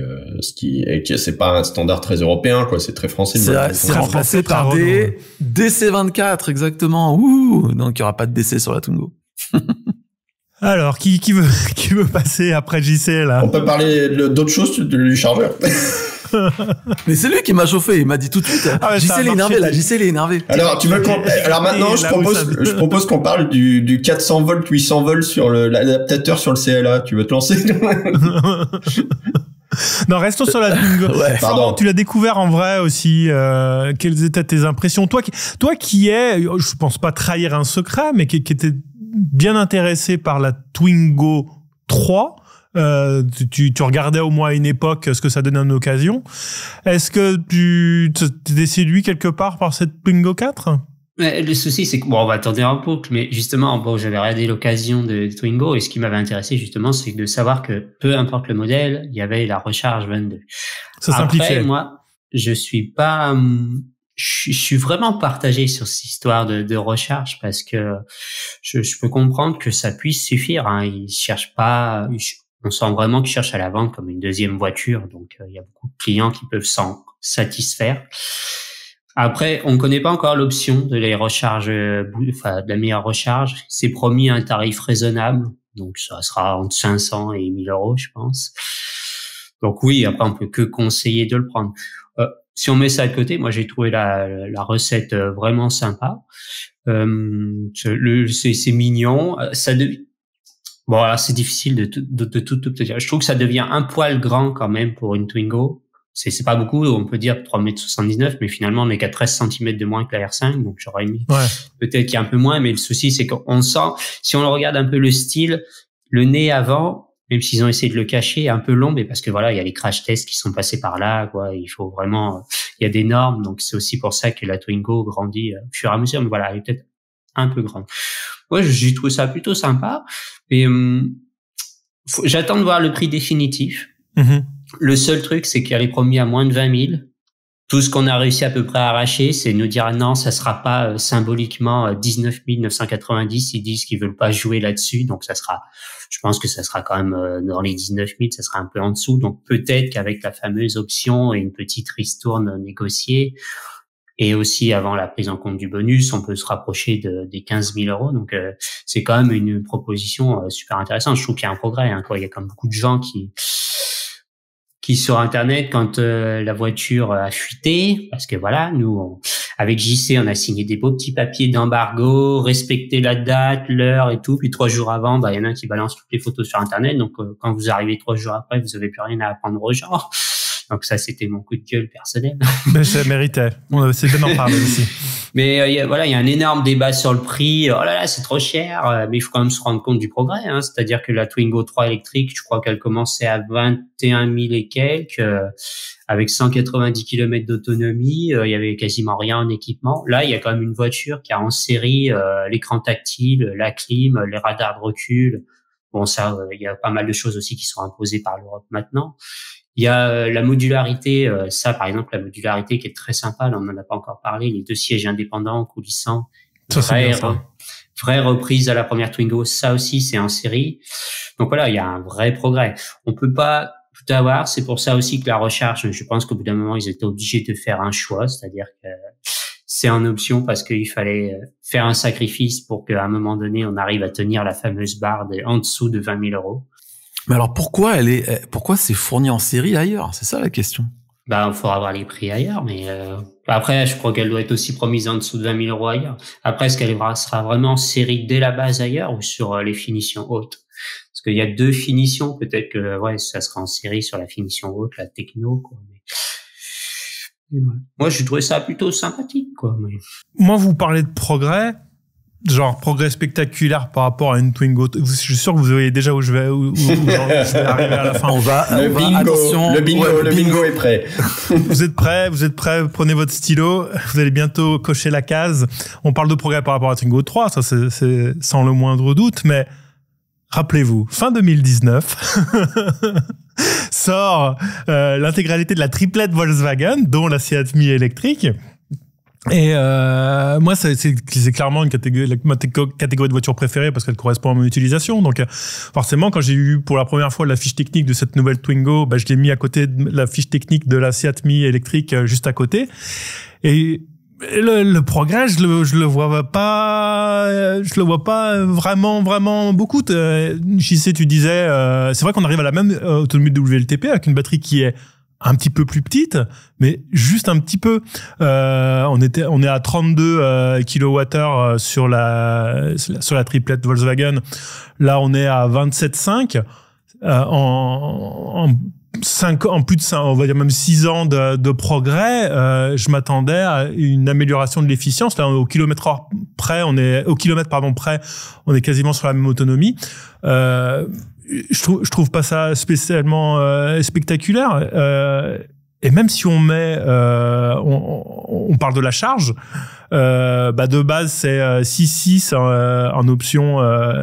c'est pas un standard très européen, quoi, c'est très français. C'est remplacé par des DC24, exactement. Ouh, donc il y aura pas de DC sur la Twingo. Alors, qui veut passer après JC, là? On peut parler d'autres choses du chargeur. Mais c'est lui qui m'a chauffé, il m'a dit tout de suite. JC il est énervé là, JC il est énervé. Alors maintenant je propose qu'on parle du 400 volts 800 volts sur l'adaptateur sur le CLA. Tu veux te lancer? Non, restons sur la Twingo. Ouais. Pardon. Tu l'as découvert en vrai aussi. Quelles étaient tes impressions? Toi qui es, je pense pas trahir un secret, mais qui était bien intéressé par la Twingo 3. Tu regardais au moins à une époque ce que ça donnait en occasion. Est-ce que tu t'es séduit quelque part par cette Twingo 4? Le souci, c'est que, bon, on va tourner en boucle, mais justement, bon, j'avais regardé l'occasion de Twingo, et ce qui m'avait intéressé, justement, c'est de savoir que peu importe le modèle, il y avait la recharge 22. Ça simplifiait. Après, moi, je suis vraiment partagé sur cette histoire de recharge, parce que je peux comprendre que ça puisse suffire, hein. Ils cherchent pas, on sent vraiment qu'ils cherchent à la vendre comme une deuxième voiture, donc il y a beaucoup de clients qui peuvent s'en satisfaire. Après, on connaît pas encore l'option de les recharges, de la meilleure recharge. C'est promis un tarif raisonnable, donc ça sera entre 500 et 1000 euros, je pense. Donc oui, après on peut que conseiller de le prendre. Si on met ça de côté, moi j'ai trouvé la recette vraiment sympa. C'est mignon. Bon, alors c'est difficile de tout dire. Je trouve que ça devient un poil grand quand même pour une Twingo. C'est pas beaucoup, on peut dire 3,79 m, mais finalement on est qu'à 13 cm de moins que la R5, donc j'aurais mis peut-être qu'il y a un peu moins, mais le souci c'est qu'on sent, si on regarde un peu le style, Le nez avant, même s'ils ont essayé de le cacher, est un peu long, mais parce que voilà, il y a les crash tests qui sont passés par là, quoi. Il faut vraiment, il y a des normes, donc c'est aussi pour ça que la Twingo grandit au fur et à mesure. Mais voilà, elle est peut-être un peu grande. Moi, j'ai trouvé ça plutôt sympa, mais j'attends de voir le prix définitif. Le seul truc, c'est qu'elle est promis à moins de 20 000. Tout ce qu'on a réussi à peu près à arracher, c'est nous dire non, ça sera pas symboliquement 19 990. Ils disent qu'ils veulent pas jouer là-dessus, donc ça sera. Je pense que ça sera quand même dans les 19 000, ça sera un peu en dessous. Donc peut-être qu'avec la fameuse option et une petite ristourne négociée, et aussi avant la prise en compte du bonus, on peut se rapprocher des 15 000 euros. Donc c'est quand même une proposition super intéressante. Je trouve qu'il y a un progrès. Quoi. Il y a quand même beaucoup de gens qui sur Internet, quand la voiture a fuité, parce que voilà, nous, avec JC, on a signé des beaux petits papiers d'embargo, respecté la date, l'heure et tout, puis 3 jours avant, il y en a un qui balance toutes les photos sur Internet, donc quand vous arrivez 3 jours après, vous avez plus rien à apprendre aux gens. Donc ça, c'était mon coup de gueule personnel. Mais ça méritait. C'est bien d'en parler aussi. Mais il y a un énorme débat sur le prix. Oh là là, c'est trop cher. Mais il faut quand même se rendre compte du progrès. C'est-à-dire que la Twingo 3 électrique, je crois qu'elle commençait à 21 000 et quelques, avec 190 km d'autonomie. Il y avait quasiment rien en équipement. Là, il y a quand même une voiture qui a en série l'écran tactile, la clim, les radars de recul. Bon, ça, il y a pas mal de choses aussi qui sont imposées par l'Europe maintenant. Il y a la modularité, ça par exemple, la modularité qui est très sympa, là on n'en a pas encore parlé, les 2 sièges indépendants, coulissants, vraie reprise à la première Twingo, ça aussi c'est en série. Donc voilà, il y a un vrai progrès. On peut pas tout avoir, c'est pour ça aussi que la recharge, je pense qu'au bout d'un moment ils étaient obligés de faire un choix, c'est-à-dire que c'est en option parce qu'il fallait faire un sacrifice pour qu'à un moment donné on arrive à tenir la fameuse barre en dessous de 20 000 euros. Mais alors pourquoi c'est fourni en série ailleurs? C'est ça la question. Il faudra voir les prix ailleurs, mais après, je crois qu'elle doit être aussi promise en dessous de 20 000 euros ailleurs. Après, est-ce qu'elle sera vraiment en série dès la base ailleurs ou sur les finitions hautes? Parce qu'il y a 2 finitions, peut-être que ça sera en série sur la finition haute, la techno, quoi. Mais moi, je trouvais ça plutôt sympathique, quoi. Mais... Moi, vous parlez de progrès. Genre progrès spectaculaire par rapport à une Twingo. Je suis sûr que vous voyez déjà où je vais arriver à la fin. Le bingo est prêt. Vous êtes prêts? Prenez votre stylo. Vous allez bientôt cocher la case. On parle de progrès par rapport à Twingo 3. Ça, c'est sans le moindre doute. Mais rappelez-vous, fin 2019, sort l'intégralité de la triplette Volkswagen, dont la Seat Mii électrique. Et moi, c'est clairement ma catégorie de voiture préférée parce qu'elle correspond à mon utilisation. Donc, forcément, quand j'ai eu pour la première fois la fiche technique de cette nouvelle Twingo, je l'ai mis à côté de la fiche technique de la Seat Mii électrique juste à côté. Et le progrès, je le vois pas vraiment beaucoup. JC, tu disais, c'est vrai qu'on arrive à la même autonomie de WLTP avec une batterie qui est un petit peu plus petite, mais juste un petit peu. On est à 32 kWh sur la triplette Volkswagen. Là, on est à 27,5 en plus de 5, on va dire même 6 ans de progrès. Je m'attendais à une amélioration de l'efficience. Là, au kilomètre près, on est quasiment sur la même autonomie. Je trouve pas ça spécialement spectaculaire. Et même si on met, on parle de la charge, de base c'est 6,6 en option,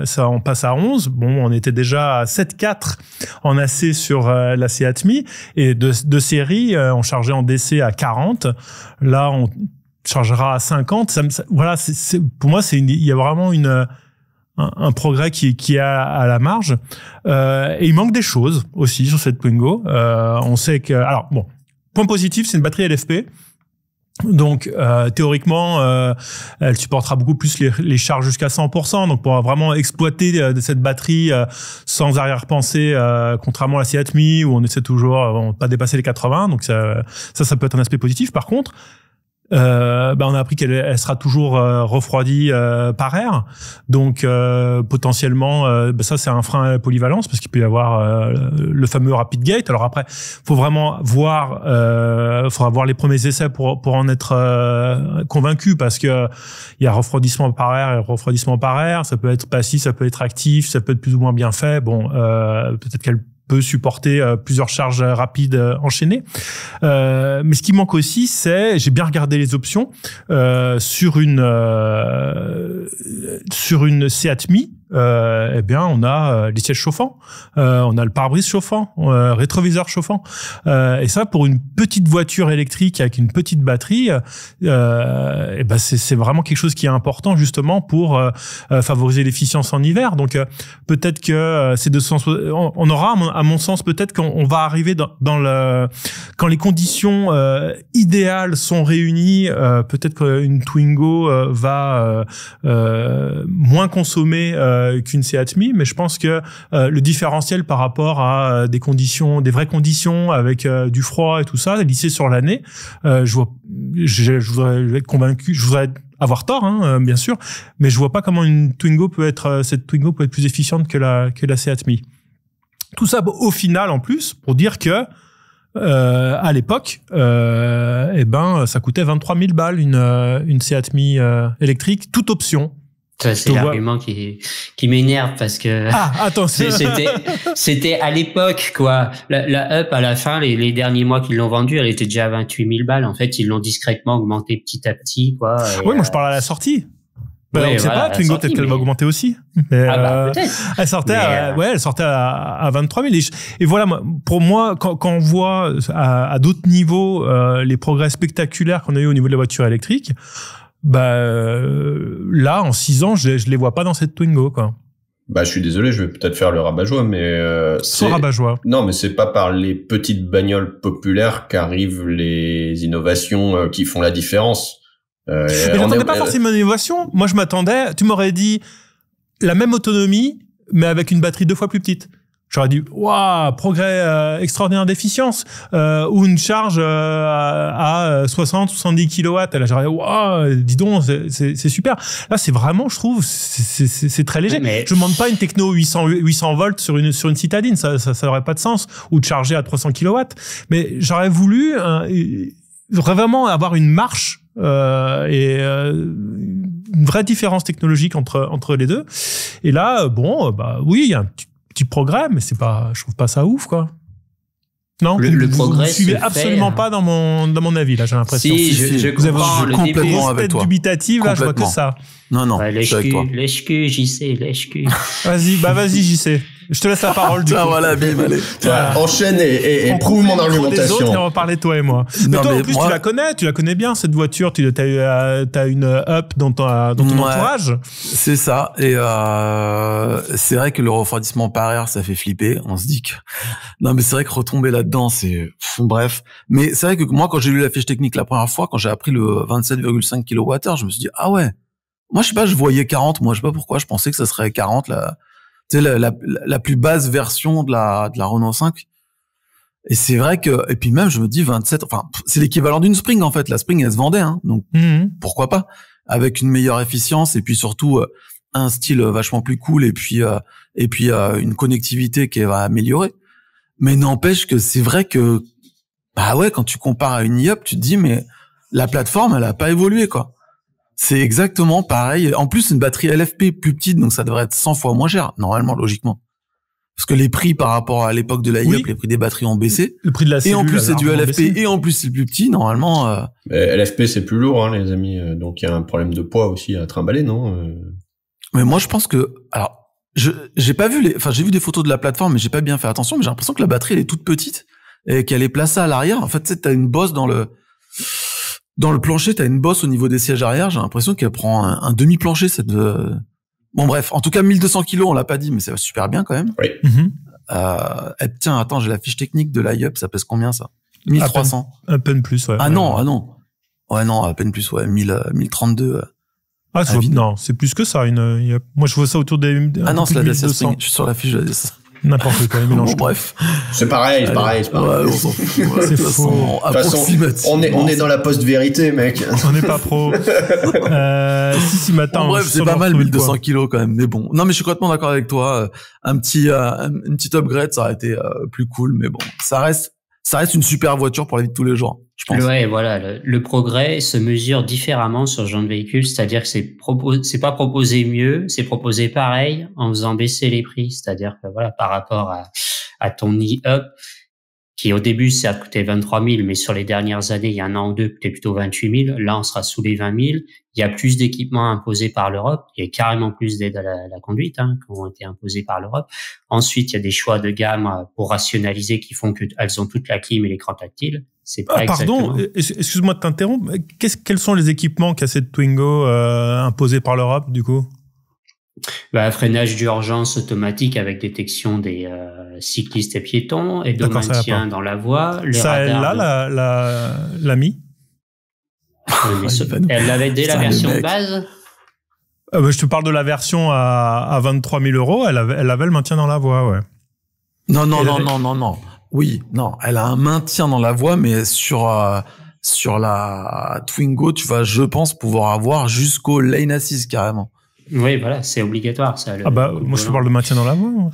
ça on passe à 11. Bon, on était déjà à 7,4 en AC sur la Seat Mii, et de série, on chargeait en DC à 40. Là, on chargera à 50. Voilà, pour moi, il y a vraiment un progrès qui est à la marge. Et il manque des choses aussi sur cette Twingo. On sait que... Alors, bon, point positif, c'est une batterie LFP. Donc, théoriquement, elle supportera beaucoup plus les charges jusqu'à 100%. Donc, pour vraiment exploiter cette batterie sans arrière-pensée, contrairement à la Seat Mii, où on essaie toujours de pas dépasser les 80. Donc, ça peut être un aspect positif. Par contre, on a appris qu'elle sera toujours refroidie par air. Donc potentiellement, ça c'est un frein à la polyvalence parce qu'il peut y avoir le fameux rapid gate. Alors après, faut vraiment faudra voir les premiers essais pour en être convaincu, parce que il y a refroidissement par air et refroidissement par air. Ça peut être passif, ça peut être actif, ça peut être plus ou moins bien fait. Bon, peut-être qu'elle peut supporter plusieurs charges rapides enchaînées. Mais ce qui manque aussi, j'ai bien regardé les options sur une Seat Mii. On a les sièges chauffants, on a le pare-brise chauffant, rétroviseur chauffant, et ça pour une petite voiture électrique avec une petite batterie, c'est vraiment quelque chose qui est important justement pour favoriser l'efficience en hiver. Donc peut-être que ces deux sens, on aura, à mon sens, peut-être qu'on va arriver quand les conditions idéales sont réunies, peut-être qu'une Twingo va moins consommer qu'une Seat Mii, mais je pense que le différentiel par rapport à des vraies conditions avec du froid et tout ça, lissé sur l'année, je voudrais être convaincu, je voudrais avoir tort, bien sûr, mais je vois pas comment cette Twingo peut être plus efficiente que la Seat Mii. Tout ça au final, en plus, pour dire que à l'époque, ça coûtait 23 000 balles une Seat Mii électrique, toute option. Ça, c'est l'argument qui m'énerve parce que c'était à l'époque, quoi. La Up, à la fin, les derniers mois qu'ils l'ont vendue, elle était déjà à 28 000 balles. En fait, ils l'ont discrètement augmenté petit à petit, quoi. Oui, moi, je parle à la sortie. On sait pas, Twingo, peut-être qu'elle va augmenter aussi. Mais peut-être. Elle sortait à 23 000. Et voilà, pour moi, quand on voit à d'autres niveaux les progrès spectaculaires qu'on a eu au niveau de la voiture électrique, là, en 6 ans, je les vois pas dans cette Twingo, quoi. Je suis désolé, je vais peut-être faire le rabat-joie, mais rabat-joie. Non, mais c'est pas par les petites bagnoles populaires qu'arrivent les innovations qui font la différence. Mais j'attendais pas forcément une innovation. Moi, je m'attendais, tu m'aurais dit la même autonomie, mais avec une batterie 2 fois plus petite. J'aurais dit, waouh, progrès extraordinaire d'efficience, ou une charge à 60-70 kilowatts. Là, j'aurais dit, waouh, dis donc, c'est super. Là, c'est vraiment, je trouve, c'est très léger. Mais je demande pas une techno 800 volts sur une citadine, ça aurait pas de sens, ou de charger à 300 kilowatts. Mais j'aurais voulu vraiment avoir une marche une vraie différence technologique entre les deux. Et là, oui, il y a un petit progrès, mais je trouve pas ça ouf, quoi. Non, le progrès vous suivez absolument pas dans mon avis, là, j'ai l'impression. Si, je comprends le début. Complètement avec toi. Dubitative, là, je vois que ça. Non, je suis avec toi. Lèche-cul, JC, lèche-cul. Vas-y, JC. Je te laisse la parole, du coup. Voilà, bim, allez. Voilà. Enchaîne et prouve mon argumentation. Autres, et on va parler toi et moi. Mais toi, en plus, tu la connais bien, cette voiture. Tu as une Up dans ton entourage. C'est ça. Et c'est vrai que le refroidissement par air, ça fait flipper. On se dit que... Non, mais c'est vrai que retomber là-dedans, c'est... Bref. Mais c'est vrai que moi, quand j'ai lu la fiche technique la première fois, quand j'ai appris le 27,5 kWh, je me suis dit, ah ouais. Moi, je sais pas, je voyais 40. Moi, je sais pas pourquoi. Je pensais que ça serait 40, là. Tu sais, la plus basse version de la Renault 5. Et c'est vrai que, et puis même, je me dis 27, enfin, c'est l'équivalent d'une Spring, en fait. La Spring, elle se vendait, Donc, pourquoi pas? Avec une meilleure efficience et puis surtout, un style vachement plus cool et puis une connectivité qui va améliorer. Mais n'empêche que c'est vrai que, quand tu compares à une e-up, tu te dis, mais la plateforme, elle a pas évolué, quoi. C'est exactement pareil. En plus, une batterie LFP plus petite, donc ça devrait être 100 fois moins cher, normalement, logiquement. Parce que les prix par rapport à l'époque de la e-up, les prix des batteries ont baissé. Le prix de la cellule, et en plus, c'est du LFP, et en plus, c'est plus petit, normalement. LFP, c'est plus lourd, les amis. Donc, il y a un problème de poids aussi à trimballer, non? Mais moi, je pense que, alors, j'ai pas vu j'ai vu des photos de la plateforme, mais j'ai pas bien fait attention, mais j'ai l'impression que la batterie, elle est toute petite, et qu'elle est placée à l'arrière. En fait, tu sais, t'as une bosse dans le plancher, t'as une bosse au niveau des sièges arrière. J'ai l'impression qu'elle prend un demi-plancher, Bon, bref. En tout cas, 1200 kilos, on l'a pas dit, mais ça va super bien, quand même. Oui. Tiens, attends, j'ai la fiche technique de l'i-up. Ça pèse combien, ça? 1300. À peine plus, ouais. Non. Ouais, non, à peine plus, ouais. 1032. Non, c'est plus que ça, une. Moi, je vois ça autour des. Non, c'est la Dacia Spring. Je suis sur la fiche de la Dacia. N'importe quoi, il mélange Bon, bref. C'est pareil. Ouais, on s'en fout. Ouais, C'est de toute façon, faux. De toute façon, on est dans la post-vérité, mec. On n'est pas pro. Si, maintenant. Bref, c'est pas mal 1200 kilos quand même, mais bon. Non, mais je suis complètement d'accord avec toi. Une petite upgrade, ça aurait été plus cool, mais bon, ça reste une super voiture pour la vie de tous les jours, je pense. Ouais, voilà, le progrès se mesure différemment sur ce genre de véhicule, c'est-à-dire que c'est pas proposé mieux, c'est proposé pareil en faisant baisser les prix, c'est-à-dire que voilà, par rapport à ton e-up, qui au début, ça a coûté 23 000, mais sur les dernières années, il y a un an ou deux, coûtait plutôt 28 000. Là, on sera sous les 20 000. Il y a plus d'équipements imposés par l'Europe. Il y a carrément plus d'aides à la conduite, qui ont été imposées par l'Europe. Ensuite, il y a des choix de gamme pour rationaliser qui font qu'elles ont toute la clim et l'écran tactile. C'est pas pardon, excuse-moi de t'interrompre. Quels sont les équipements qu'a cette Twingo imposés par l'Europe, du coup? Freinage d'urgence automatique avec détection des cyclistes et piétons et de maintien dans la voie. Ça, elle l'a mis. Elle l'avait dès la version de base. Je te parle de la version à 23 000 €. Elle avait le maintien dans la voie, ouais. Non. Oui, non. Elle a un maintien dans la voie, mais sur la Twingo, tu vas, je pense, pouvoir avoir jusqu'au lane assist carrément. Oui, voilà, c'est obligatoire, ça. Moi, je te parle de maintien dans la voie.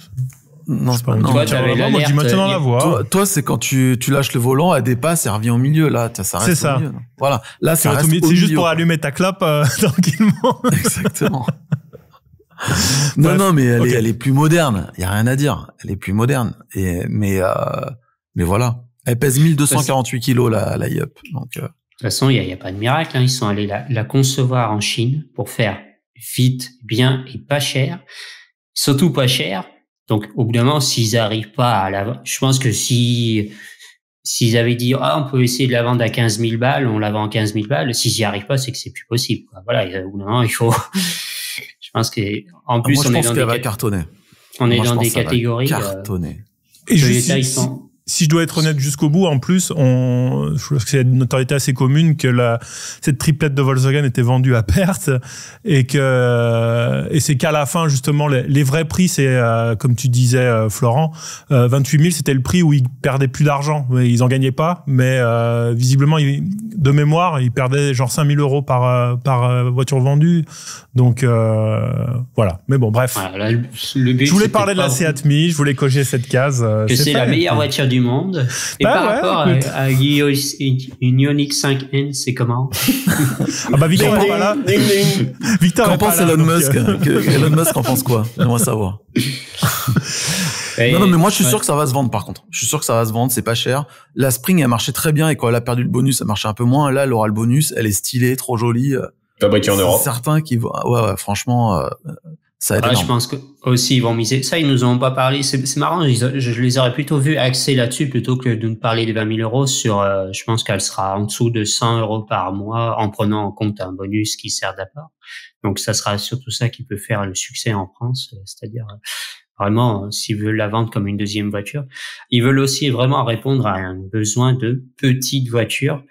Non, c'est pas toi, moi, je dis maintien dans la voie. Toi, c'est quand tu lâches le volant, elle dépasse, elle revient au milieu, là, ça reste au milieu. Voilà. Là, ça reste au milieu. C'est juste pour allumer ta clope, tranquillement. Exactement. Non, mais elle est plus moderne. Il y a rien à dire. Elle est plus moderne. Mais voilà. Elle pèse 1248 kilos, la e-up. Donc, de toute façon, il y a pas de miracle, Ils sont allés la concevoir en Chine pour faire vite, bien et pas cher. Surtout pas cher. Donc, au bout d'un moment, s'ils arrivent pas à la, je pense que s'ils avaient dit, on peut essayer de la vendre à 15 000 balles, on la vend à 15 000 balles. S'ils y arrivent pas, c'est que c'est plus possible, quoi. Voilà. Au bout d'un moment, il faut, je pense que, en plus, on est dans des cartonner. On est dans des catégories. Cartonner. Et si je dois être honnête jusqu'au bout, en plus, je pense que c'est une notoriété assez commune que cette triplette de Volkswagen était vendue à perte et c'est qu'à la fin, justement, les vrais prix, c'est, comme tu disais, Florent, 28 000, c'était le prix où ils perdaient plus d'argent. Ils en gagnaient pas, mais, visiblement, de mémoire, ils perdaient genre 5 000 € par voiture vendue. Donc, voilà. Mais bon, bref. Voilà, le but, je voulais parler de la Seat Mii, je voulais cocher cette case. C'est la meilleure voiture du monde. Et par rapport à une Ioniq 5N, c'est comment? Victor n'est pas là. Victor qu'en pense Elon Musk? Elon Musk en pense quoi? J'aimerais savoir. Non, mais moi, je suis sûr que ça va se vendre, par contre. Je suis sûr que ça va se vendre, c'est pas cher. La Spring, elle marchait très bien, et quand elle a perdu le bonus, ça marchait un peu moins. Là, elle aura le bonus, elle est stylée, trop jolie. Fabriquée en Europe. Certains qui vont, ouais, franchement, ça aide. Je pense que aussi ils vont miser. Ça, ils nous ont pas parlé. C'est marrant. Je les aurais plutôt vus axer là-dessus plutôt que de nous parler des 20 000 € sur. Je pense qu'elle sera en dessous de 100 € par mois en prenant en compte un bonus qui sert d'apport. Donc, ça sera surtout ça qui peut faire le succès en France, c'est-à-dire vraiment s'ils veulent la vendre comme une deuxième voiture. Ils veulent aussi vraiment répondre à un besoin de petite voiture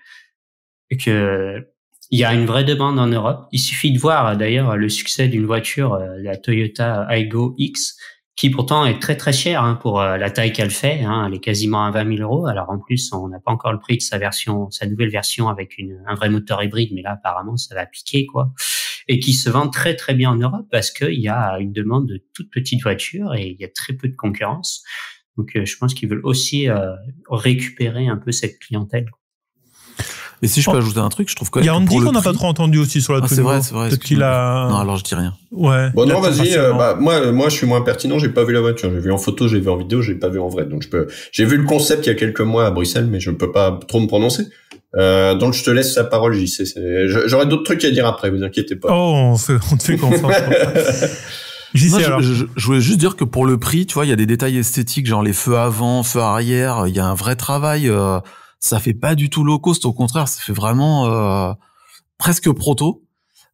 et que. Il y a une vraie demande en Europe. Il suffit de voir d'ailleurs le succès d'une voiture, la Toyota Aygo X, qui pourtant est très très chère pour la taille qu'elle fait. Elle est quasiment à 20 000 €. Alors en plus, on n'a pas encore le prix de sa nouvelle version avec un vrai moteur hybride, mais là apparemment ça va piquer quoi. Et qui se vend très très bien en Europe parce qu'il y a une demande de toutes petites voitures et il y a très peu de concurrence. Donc je pense qu'ils veulent aussi récupérer un peu cette clientèle. Et si je peux ajouter un truc, je trouve quand même. Il y a Andy qu'on n'a pas trop entendu aussi sur la Twingo. C'est vrai. Peut-être qu'il a. Non, alors je dis rien. Ouais. Bon, non, vas-y. Moi, je suis moins pertinent. J'ai pas vu la voiture. J'ai vu en photo, j'ai vu en vidéo, j'ai pas vu en vrai. Donc j'ai vu le concept il y a quelques mois à Bruxelles, mais je peux pas trop me prononcer. Donc je te laisse la parole, JC. J'aurais d'autres trucs à dire après. Vous inquiétez pas. Oh, on te fait confiance. Je voulais juste dire que pour le prix, tu vois, il y a des détails esthétiques, genre les feux avant, feux arrière. Il y a un vrai travail. Ça fait pas du tout low cost, au contraire, ça fait vraiment presque proto.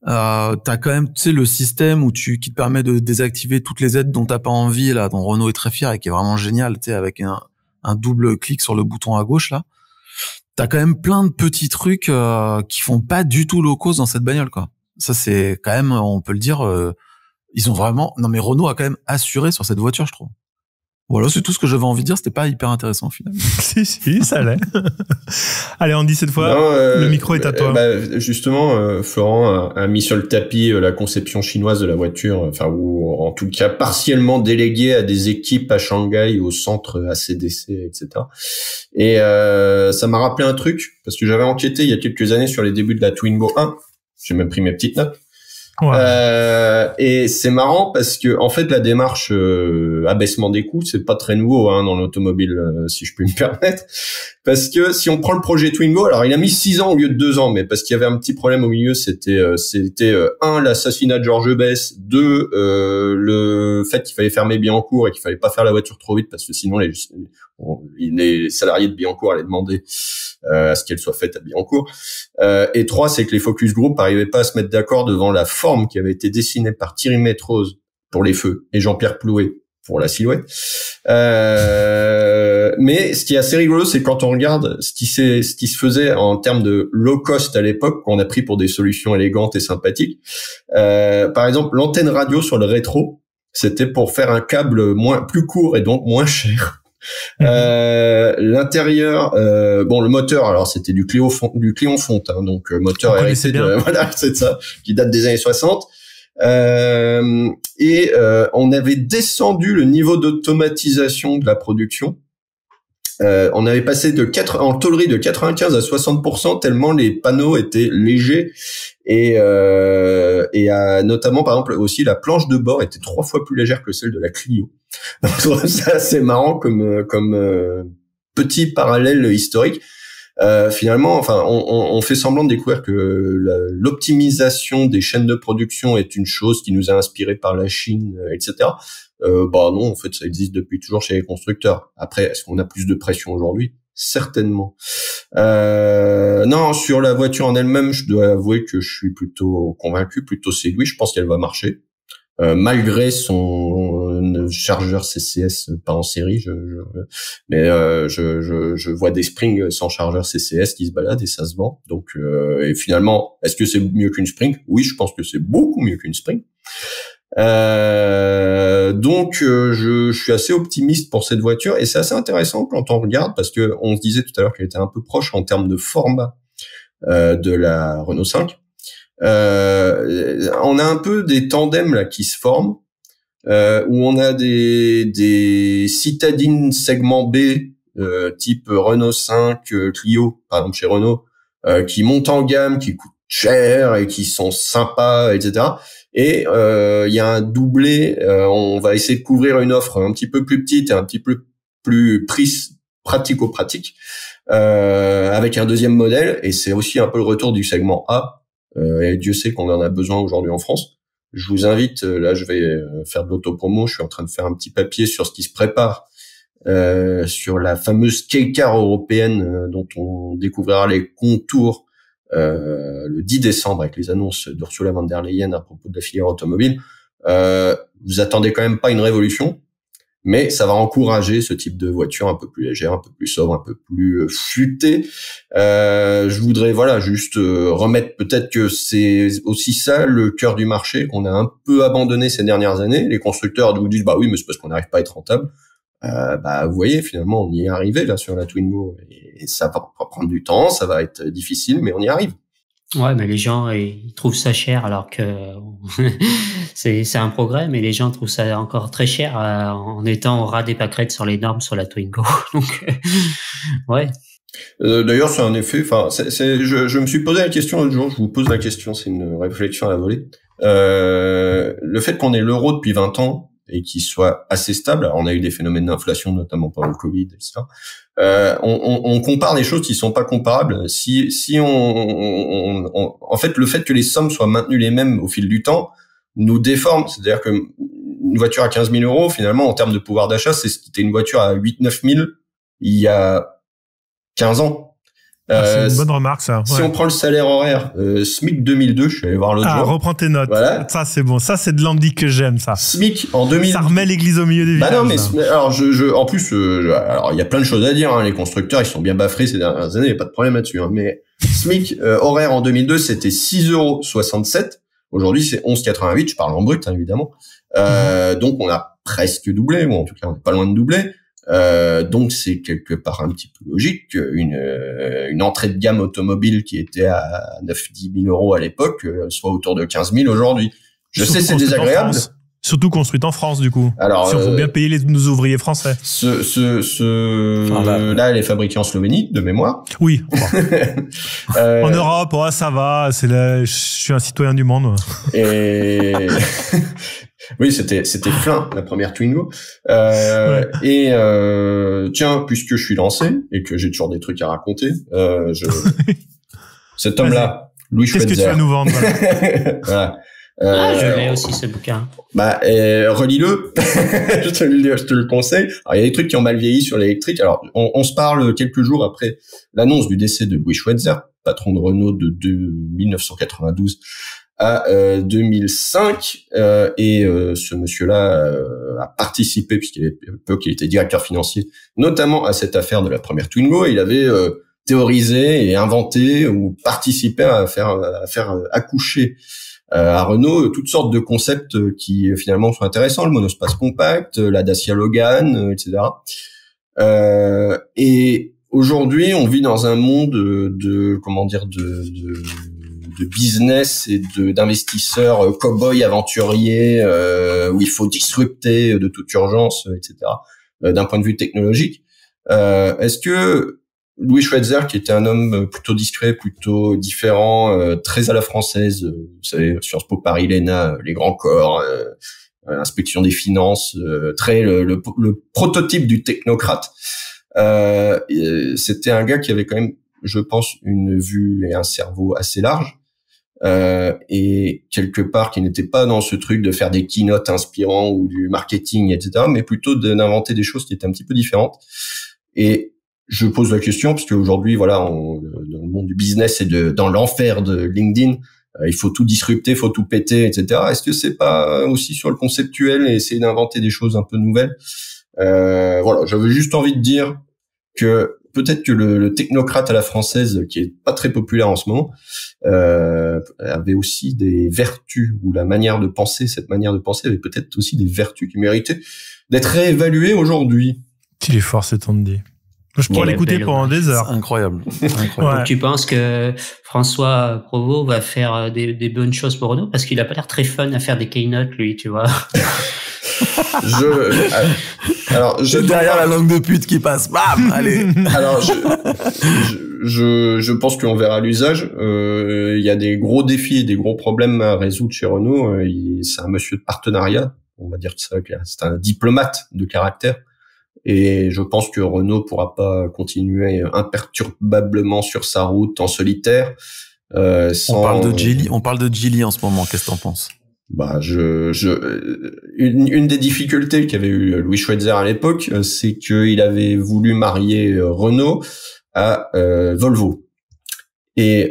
T'as quand même, tu sais, le système qui te permet de désactiver toutes les aides dont t'as pas envie, là, dont Renault est très fier et qui est vraiment génial, tu sais, avec un double clic sur le bouton à gauche, là. T'as quand même plein de petits trucs qui font pas du tout low cost dans cette bagnole, quoi. Ça, c'est quand même, on peut le dire, ils ont vraiment. Non, mais Renault a quand même assuré sur cette voiture, je trouve. Voilà, c'est tout ce que j'avais envie de dire. C'était pas hyper intéressant finalement. si, ça l'est. Allez, Andy, cette fois, le micro est à toi. Justement, Florent a mis sur le tapis la conception chinoise de la voiture, ou en tout cas partiellement déléguée à des équipes à Shanghai, au centre ACDC, etc. Et ça m'a rappelé un truc, parce que j'avais enquêté il y a quelques années sur les débuts de la Twingo 1. J'ai même pris mes petites notes. Ouais. Et c'est marrant parce que en fait la démarche abaissement des coûts, c'est pas très nouveau dans l'automobile, si je puis me permettre, parce que si on prend le projet Twingo, alors il a mis 6 ans au lieu de 2 ans, mais parce qu'il y avait un petit problème au milieu, c'était l'assassinat de George Bess, 2 le fait qu'il fallait fermer Billancourt et qu'il fallait pas faire la voiture trop vite parce que sinon les salariés de Billancourt allaient demander à ce qu'elle soit faite à Billancourt. Et 3, c'est que les Focus Group n'arrivaient pas à se mettre d'accord devant la forme qui avait été dessinée par Thierry Métrose pour les feux et Jean-Pierre Plouet pour la silhouette. Mais ce qui est assez rigolo, c'est quand on regarde ce qui se faisait en termes de low cost à l'époque, qu'on a pris pour des solutions élégantes et sympathiques. Par exemple, l'antenne radio sur le rétro, c'était pour faire un câble plus court et donc moins cher. L'intérieur, le moteur, alors c'était du Cléon Fonte, donc moteur RSC, voilà, c'est ça, qui date des années 60. On avait descendu le niveau d'automatisation de la production. On avait passé en tôlerie de 95 à 60% tellement les panneaux étaient légers et notamment par exemple aussi la planche de bord était 3 fois plus légère que celle de la Clio. Donc je trouve ça assez marrant comme petit parallèle historique. Finalement, on fait semblant de découvrir que l'optimisation des chaînes de production est une chose qui nous a inspiré par la Chine, etc. Non, en fait, ça existe depuis toujours chez les constructeurs. Après, est-ce qu'on a plus de pression aujourd'hui? Certainement. Non, sur la voiture en elle-même, je dois avouer que je suis plutôt convaincu, plutôt séduit. Je pense qu'elle va marcher. Malgré son chargeur CCS pas en série, je vois des Springs sans chargeur CCS qui se baladent et ça se vend. Donc, et finalement, est-ce que c'est mieux qu'une Spring? Oui, je pense que c'est beaucoup mieux qu'une Spring. Donc, je suis assez optimiste pour cette voiture et c'est assez intéressant quand on regarde parce que on se disait tout à l'heure qu'elle était un peu proche en termes de format de la Renault 5. On a un peu des tandems là qui se forment où on a des citadines segment B type Renault 5, Clio par exemple chez Renault qui montent en gamme, qui coûtent cher et qui sont sympas, etc. Et il y a un doublé, on va essayer de couvrir une offre un petit peu plus petite et un petit peu plus pratico-pratique avec un deuxième modèle et c'est aussi un peu le retour du segment A. Et Dieu sait qu'on en a besoin aujourd'hui en France. Je vous invite, là je vais faire de l'autopromo, je suis en train de faire un petit papier sur ce qui se prépare sur la fameuse K-Car européenne dont on découvrira les contours le 10 décembre avec les annonces d'Ursula von der Leyen à propos de la filière automobile. Vous attendez quand même pas une révolution, mais ça va encourager ce type de voiture un peu plus légère, un peu plus sobre, un peu plus futée. Je voudrais juste remettre peut-être que c'est aussi ça le cœur du marché qu'on a un peu abandonné ces dernières années. Les constructeurs vous disent oui mais c'est parce qu'on n'arrive pas à être rentable. Vous voyez finalement on y est arrivé là sur la Twingo et ça va prendre du temps, ça va être difficile mais on y arrive. Ouais, mais les gens, ils trouvent ça cher alors que c'est un progrès, mais les gens trouvent ça encore très cher en étant au ras des pâquerettes sur les normes sur la Twingo. Donc, ouais. D'ailleurs, c'est un effet. Je me suis posé la question l'autre jour. Je vous pose la question. C'est une réflexion à la volée. Le fait qu'on ait l'euro depuis 20 ans et qu'il soit assez stable. Alors, on a eu des phénomènes d'inflation, notamment pendant le Covid, etc. On compare des choses qui sont pas comparables. Si en fait, le fait que les sommes soient maintenues les mêmes au fil du temps nous déforme. C'est-à-dire que une voiture à 15 000 euros, finalement, en termes de pouvoir d'achat, c'était une voiture à 8-9 000 il y a 15 ans. C'est une bonne remarque, ça. Ouais. Si on prend le salaire horaire, SMIC 2002, je suis allé voir l'autre jour. Reprends tes notes. Voilà. Ça, c'est bon. Ça, c'est de l'Andy que j'aime, ça. SMIC en 2000. Ça remet l'église au milieu des villages. Non, mais alors, en plus, alors, il y a plein de choses à dire, hein. Les constructeurs, ils sont bien baffrés ces dernières années, il n'y a pas de problème là-dessus, hein. Mais SMIC, horaire en 2002, c'était 6,67 €. Aujourd'hui, c'est 11,88. Je parle en brut, hein, évidemment. Donc, on a presque doublé, ou en tout cas, on n'est pas loin de doubler. Donc, c'est quelque part un petit peu logique qu'une entrée de gamme automobile qui était à 9-10 000 euros à l'époque soit autour de 15 000 aujourd'hui. Je sais, c'est désagréable. Surtout construite en France, du coup. Alors, si on faut bien payer nos ouvriers français. Là, elle est fabriquée en Slovénie, de mémoire. Oui. En Europe, ça va. Je suis un citoyen du monde. Et oui, c'était Flin, la première Twingo. Ouais. Et tiens, puisque je suis lancé et que j'ai toujours des trucs à raconter, cet homme-là, Louis Schweitzer. Qu'est-ce que tu vas nous vendre? Voilà. Je l'ai aussi, ce bouquin. Relis-le. je te le conseille. Alors, il y a des trucs qui ont mal vieilli sur l'électrique. Alors, on se parle quelques jours après l'annonce du décès de Louis Schweitzer, patron de Renault de 1992 à 2005. Et ce monsieur-là a participé, puisqu'il était directeur financier, notamment à cette affaire de la première Twingo. Il avait théorisé et inventé ou participé à faire accoucher à Renault toutes sortes de concepts qui finalement sont intéressants, le monospace compact, la Dacia Logan, etc. Et aujourd'hui, on vit dans un monde de business et d'investisseurs cow-boys aventuriers où il faut disrupter de toute urgence, etc. D'un point de vue technologique. Est-ce que Louis Schweitzer, qui était un homme plutôt discret, plutôt différent, très à la française, vous savez, Sciences Po Paris, l'ENA, les grands corps, inspection des finances, très le prototype du technocrate. C'était un gars qui avait quand même, je pense, une vue et un cerveau assez large, et quelque part qui n'était pas dans ce truc de faire des keynotes inspirants ou du marketing, etc., mais plutôt d'inventer des choses qui étaient un petit peu différentes. Et je pose la question parce qu'aujourd'hui, voilà, dans le monde du business et dans l'enfer de LinkedIn, il faut tout disrupter, il faut tout péter, etc. Est-ce que c'est pas aussi sur le conceptuel et essayer d'inventer des choses un peu nouvelles? Voilà, j'avais juste envie de dire que peut-être que le technocrate à la française, qui est pas très populaire en ce moment, avait aussi des vertus, ou cette manière de penser avait peut-être aussi des vertus qui méritaient d'être réévaluées aujourd'hui. Il est fort, cet Andy. Je pourrais l'écouter pendant des heures. C'est incroyable. Ouais. Donc, tu penses que François Provost va faire des bonnes choses pour Renault? Parce qu'il a pas l'air très fun à faire des keynotes, lui, tu vois. Derrière la langue de pute qui passe, bam, allez. Alors, je pense qu'on verra l'usage. Il y a des gros défis et des gros problèmes à résoudre chez Renault. C'est un monsieur de partenariat. On va dire ça, c'est un diplomate de caractère. Et je pense que Renault pourra pas continuer imperturbablement sur sa route en solitaire. On parle de Geely en ce moment. Qu'est-ce que t'en penses? Une des difficultés qu'avait eu Louis Schweitzer à l'époque, c'est qu'il avait voulu marier Renault à Volvo. Et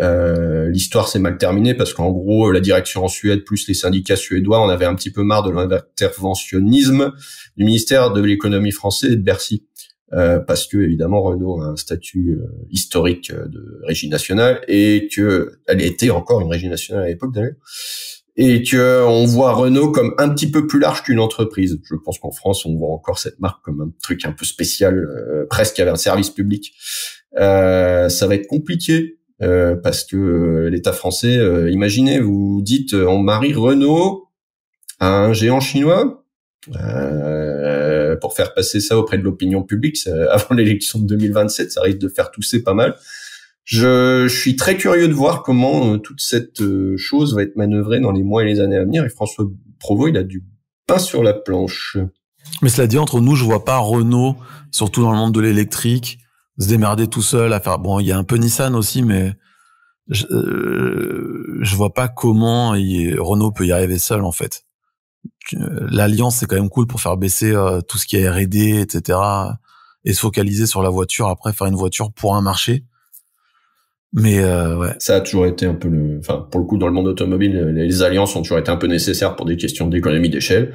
l'histoire s'est mal terminée parce qu'en gros, la direction en Suède plus les syndicats suédois en avaient un petit peu marre de l'interventionnisme du ministère de l'économie français et de Bercy. Parce que évidemment Renault a un statut historique de régie nationale et que elle était encore une régie nationale à l'époque d'ailleurs. Et que on voit Renault comme un petit peu plus large qu'une entreprise. Je pense qu'en France, on voit encore cette marque comme un truc un peu spécial, presque avec un service public. Ça va être compliqué parce que l'État français, imaginez, vous dites on marie Renault à un géant chinois pour faire passer ça auprès de l'opinion publique avant l'élection de 2027, ça risque de faire tousser pas mal. Je suis très curieux de voir comment toute cette chose va être manœuvrée dans les mois et les années à venir. Et François Provost, il a du pain sur la planche. Mais cela dit, entre nous, je vois pas Renault, surtout dans le monde de l'électrique, se démerder tout seul à faire. Bon, il y a un peu Nissan aussi, mais je vois pas comment Renault peut y arriver seul en fait. L'alliance, c'est quand même cool pour faire baisser tout ce qui est R&D, etc. et se focaliser sur la voiture. Après, faire une voiture pour un marché. Mais ouais. Ça a toujours été un peu pour le coup, dans le monde automobile, les alliances ont toujours été un peu nécessaires pour des questions d'économie d'échelle.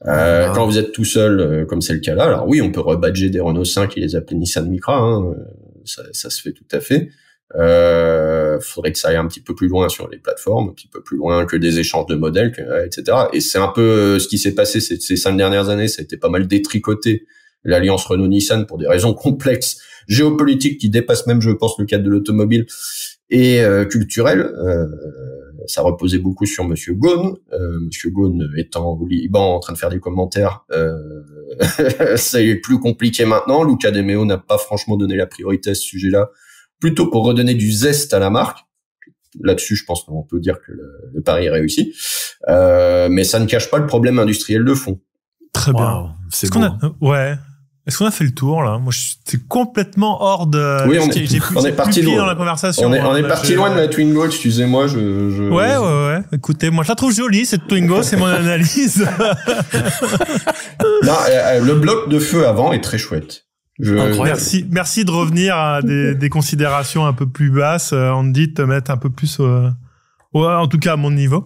Quand vous êtes tout seul, comme c'est le cas là, alors oui, on peut rebadger des Renault 5 et les appeler Nissan Micra, hein, ça se fait tout à fait. Faudrait que ça aille un petit peu plus loin sur les plateformes, un petit peu plus loin que des échanges de modèles, etc. Et c'est un peu ce qui s'est passé ces 5 dernières années. Ça a été pas mal détricoté, l'alliance Renault-Nissan, pour des raisons complexes, géopolitiques, qui dépassent même, je pense, le cadre de l'automobile, et culturelles. Ça reposait beaucoup sur Monsieur Ghosn. Monsieur Ghosn étant au Liban en train de faire des commentaires, c'est plus compliqué maintenant. Luca De Meo n'a pas franchement donné la priorité à ce sujet-là, plutôt pour redonner du zeste à la marque. Là-dessus, je pense qu'on peut dire que le pari est réussi. Mais ça ne cache pas le problème industriel de fond. Très bien. C'est beau. Ouais. Est-ce qu'on a fait le tour, là? Moi, c'est complètement hors de... Oui, on est parti loin dans la conversation. On est parti loin de la Twingo, excusez-moi, Ouais. Écoutez, moi, je la trouve jolie, cette Twingo, c'est mon analyse. Non, le bloc de feu avant est très chouette. Merci de revenir à des considérations un peu plus basses. Andy, te mettre un peu plus en tout cas à mon niveau.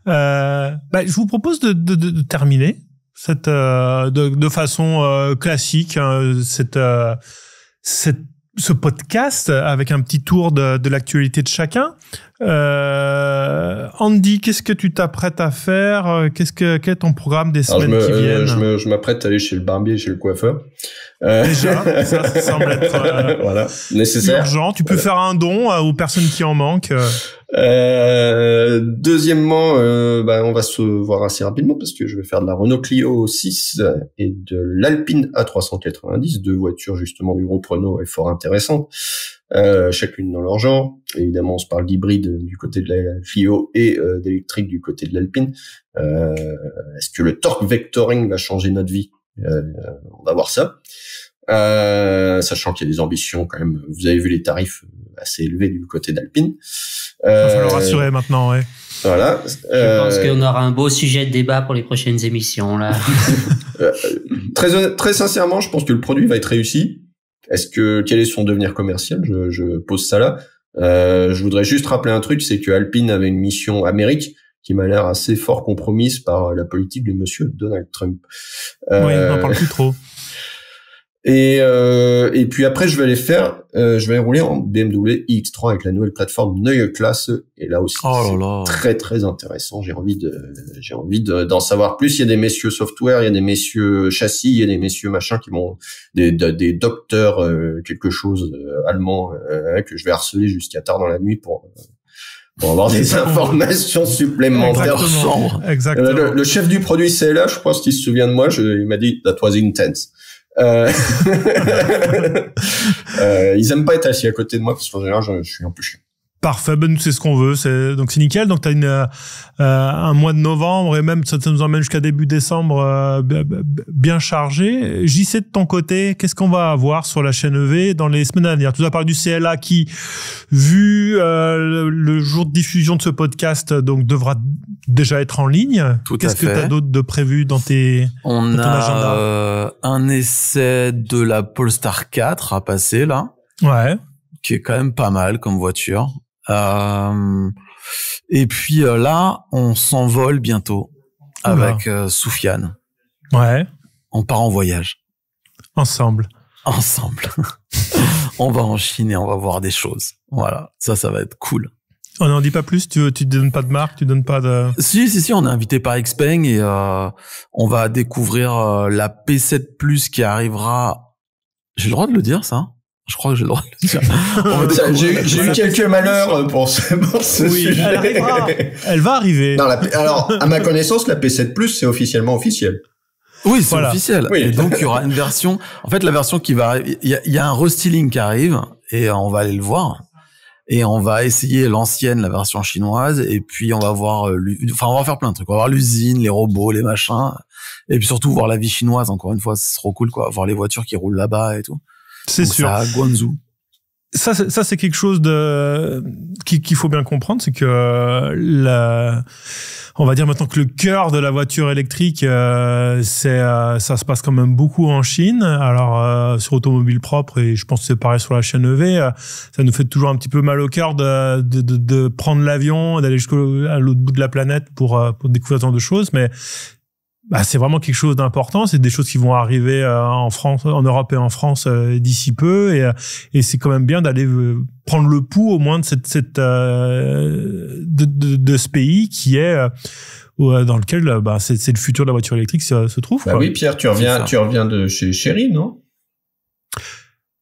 Je vous propose de terminer cette de façon classique ce podcast avec un petit tour de l'actualité de chacun. Andy, qu'est-ce que tu t'apprêtes à faire? Quel est ton programme des semaines qui viennent? Je m'apprête à aller chez le barbier, chez le coiffeur. Déjà, ça semble être voilà, nécessaire. Urgent. Tu peux faire un don aux personnes qui en manquent. Deuxièmement, on va se voir assez rapidement parce que je vais faire de la Renault Clio 6 et de l'Alpine A390, deux voitures justement du groupe Renault et fort intéressantes, chacune dans leur genre. Évidemment, on se parle d'hybride du côté de la Clio et d'électrique du côté de l'Alpine. Est-ce que le torque vectoring va changer notre vie? On va voir ça. Sachant qu'il y a des ambitions quand même. Vous avez vu les tarifs assez élevés du côté d'Alpine. Il va falloir rassurer maintenant, ouais. Voilà. Je pense qu'on aura un beau sujet de débat pour les prochaines émissions, là. Très sincèrement, je pense que le produit va être réussi. Quel est son devenir commercial? Je pose ça là. Je voudrais juste rappeler un truc, c'est que Alpine avait une mission Amérique qui m'a l'air assez fort compromise par la politique de monsieur Donald Trump. Oui, on n'en parle plus trop. Et puis après, je vais rouler en BMW iX3 avec la nouvelle plateforme Neue Klasse. Et là aussi, c'est très, très intéressant. J'ai envie d'en savoir plus. Il y a des messieurs software, il y a des messieurs châssis, il y a des messieurs machin qui vont, des docteurs, quelque chose, allemands, que je vais harceler jusqu'à tard dans la nuit pour avoir des informations supplémentaires. Exactement. Le chef du produit CLA, je pense qu'il se souvient de moi, il m'a dit, that was intense. Ils aiment pas être assis à côté de moi parce qu'en général je suis un peu chiant. Parfait, nous c'est ce qu'on veut, c'est nickel. Donc t'as un mois de novembre et même ça nous emmène jusqu'à début décembre bien chargé. JC, de ton côté, qu'est-ce qu'on va avoir sur la chaîne EV dans les semaines à venir? Tu nous as parlé du CLA qui, vu le jour de diffusion de ce podcast, donc devra déjà être en ligne. Qu'est-ce que t'as d'autre de prévu dans ton agenda? Un essai de la Polestar 4 à passer là. Ouais. Qui est quand même pas mal comme voiture. Et puis là, on s'envole bientôt avec Soufiane. Ouais. On part en voyage. Ensemble. On va en Chine et on va voir des choses. Voilà, ça va être cool. On n'en dit pas plus? Tu donnes pas de marque, tu donnes pas de... Si, on est invité par Xpeng et on va découvrir la P7 Plus qui arrivera... J'ai le droit de le dire, ça? Je crois que j'ai le droit de le dire. J'ai eu quelques malheurs pour ce sujet. Elle va arriver. Non, alors, à ma connaissance, la P7 Plus, c'est officiellement officiel. Oui, c'est officiel. Oui. Et donc, il y aura une version... En fait, la version qui va arriver... Il y a un restyling qui arrive et on va aller le voir. Et on va essayer l'ancienne, la version chinoise. Et puis, on va voir... on va faire plein de trucs. On va voir l'usine, les robots, les machins. Et puis, surtout, voir la vie chinoise. Encore une fois, c'est trop cool, quoi. Voir les voitures qui roulent là-bas et tout. C'est sûr. Ça, à Guangzhou. Ça, c'est quelque chose qu'il faut bien comprendre, c'est que on va dire maintenant que le cœur de la voiture électrique, ça se passe quand même beaucoup en Chine. Alors sur Automobile Propre, et je pense que c'est pareil sur la chaîne EV, ça nous fait toujours un petit peu mal au cœur de prendre l'avion, d'aller jusqu'à l'autre bout de la planète pour découvrir tant de choses, mais c'est vraiment quelque chose d'important. C'est des choses qui vont arriver en France, en Europe et en France d'ici peu, et c'est quand même bien d'aller prendre le pouls au moins de de ce pays qui est dans lequel c'est le futur de la voiture électrique se trouve. Bah oui, Pierre, tu reviens de chez Chery, non?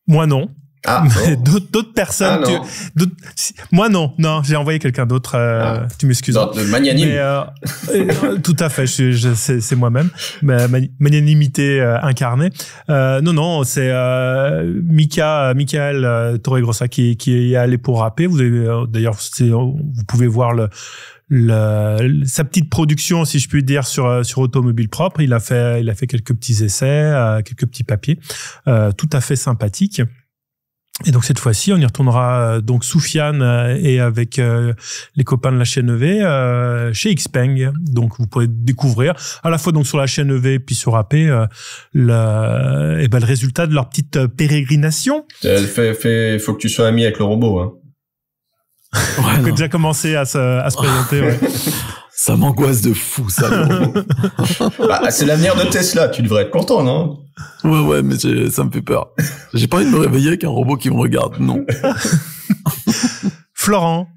Moi non. Ah, mais d'autres personnes. Moi non, j'ai envoyé quelqu'un d'autre. Tu m'excuses. De magnanime. Tout à fait, c'est moi-même. Magnanimité incarnée. Non, c'est Michael Torregrossa qui est allé pour rapper. Vous avez d'ailleurs, vous pouvez voir sa petite production, si je puis dire, sur Automobile Propre. Il a fait quelques petits essais, quelques petits papiers, tout à fait sympathiques. Et donc cette fois-ci, on y retournera donc Soufiane et avec les copains de la chaîne EV chez Xpeng. Donc vous pourrez découvrir à la fois donc sur la chaîne EV puis sur AP le résultat de leur petite pérégrination. Faut que tu sois ami avec le robot, hein. Ouais, on a déjà commencé à se présenter. Ouais. Ça m'angoisse de fou, ça. C'est l'avenir de Tesla. Tu devrais être content, non? Ouais, mais ça me fait peur. J'ai pas envie de me réveiller avec un robot qui me regarde, non. Florent.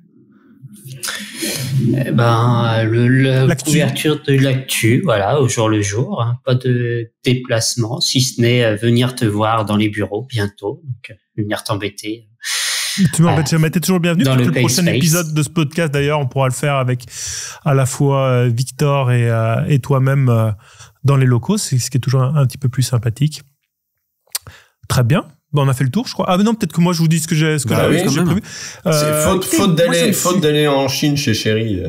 La couverture de l'actu, voilà, au jour le jour. Hein, pas de déplacement, si ce n'est venir te voir dans les bureaux bientôt. Donc, venir t'embêter. Tu m'embêtes jamais, t'es toujours bienvenu. Dans le prochain épisode de ce podcast, d'ailleurs, on pourra le faire avec à la fois Victor et toi-même dans les locaux, c'est ce qui est toujours un petit peu plus sympathique. Très bien. On a fait le tour, je crois. Ah, mais non, peut-être que moi, je vous dis ce que j'ai prévu. C'est faute d'aller en Chine chez Chery.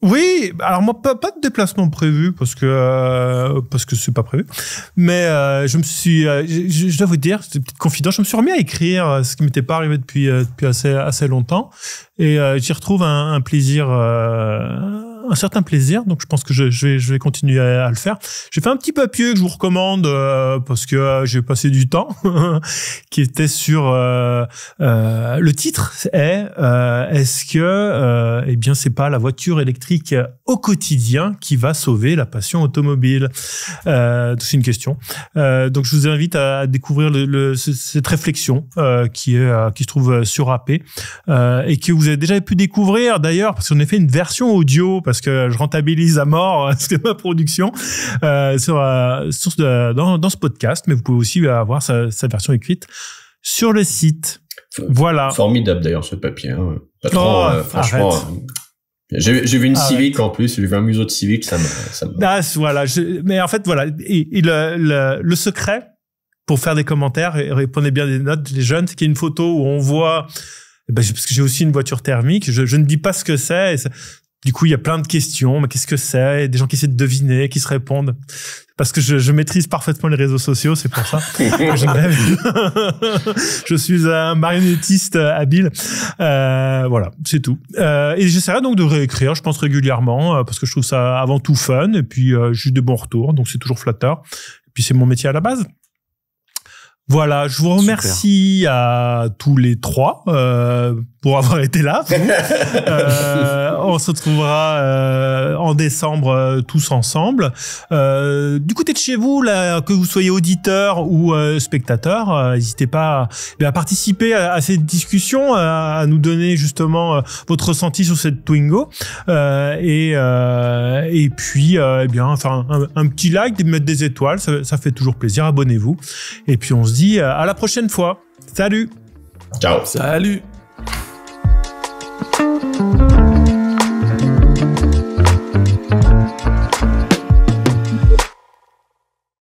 Oui, alors moi pas de déplacement prévu parce que c'est pas prévu. Mais je dois vous dire, c'est une petite confidence, je me suis remis à écrire ce qui m'était pas arrivé depuis assez longtemps, et j'y retrouve un plaisir, un certain plaisir. Donc je pense que je vais continuer à le faire. J'ai fait un petit papier que je vous recommande parce que j'ai passé du temps qui était sur le titre est est-ce que eh bien c'est pas la voiture électrique au quotidien qui va sauver la passion automobile. C'est une question. Donc je vous invite à découvrir cette réflexion qui se trouve sur AP et que vous avez déjà pu découvrir d'ailleurs parce qu'on a fait une version audio parce que je rentabilise à mort ma production dans ce podcast, mais vous pouvez aussi avoir sa version écrite sur le site. Voilà. Formidable d'ailleurs ce papier. Hein. Patron, franchement. J'ai vu une Civic en plus, j'ai vu un museau de Civic, ça me... Ah, voilà. Mais en fait, voilà. Et le secret pour faire des commentaires et prenez bien des notes, les jeunes, c'est qu'il y a une photo où on voit, parce que j'ai aussi une voiture thermique, je ne dis pas ce que c'est. Du coup, il y a plein de questions. Mais qu'est-ce que c'est? Des gens qui essaient de deviner, qui se répondent. Parce que je maîtrise parfaitement les réseaux sociaux, c'est pour ça. Je suis un marionnettiste habile. Voilà, c'est tout. Et j'essaierai donc de réécrire, je pense régulièrement, parce que je trouve ça avant tout fun. Et puis, j'ai eu de bons retours, donc c'est toujours flatteur. Et puis, c'est mon métier à la base. Voilà, je vous remercie à tous les trois pour avoir été là. On se retrouvera en décembre tous ensemble. Du côté de chez vous, là, que vous soyez auditeur ou spectateur, n'hésitez pas à participer à cette discussion, à nous donner justement votre ressenti sur cette Twingo. Et puis, eh bien, faire un petit like, mettre des étoiles, ça fait toujours plaisir. Abonnez-vous. Et puis, on se dit à la prochaine fois. Salut. Ciao. Salut.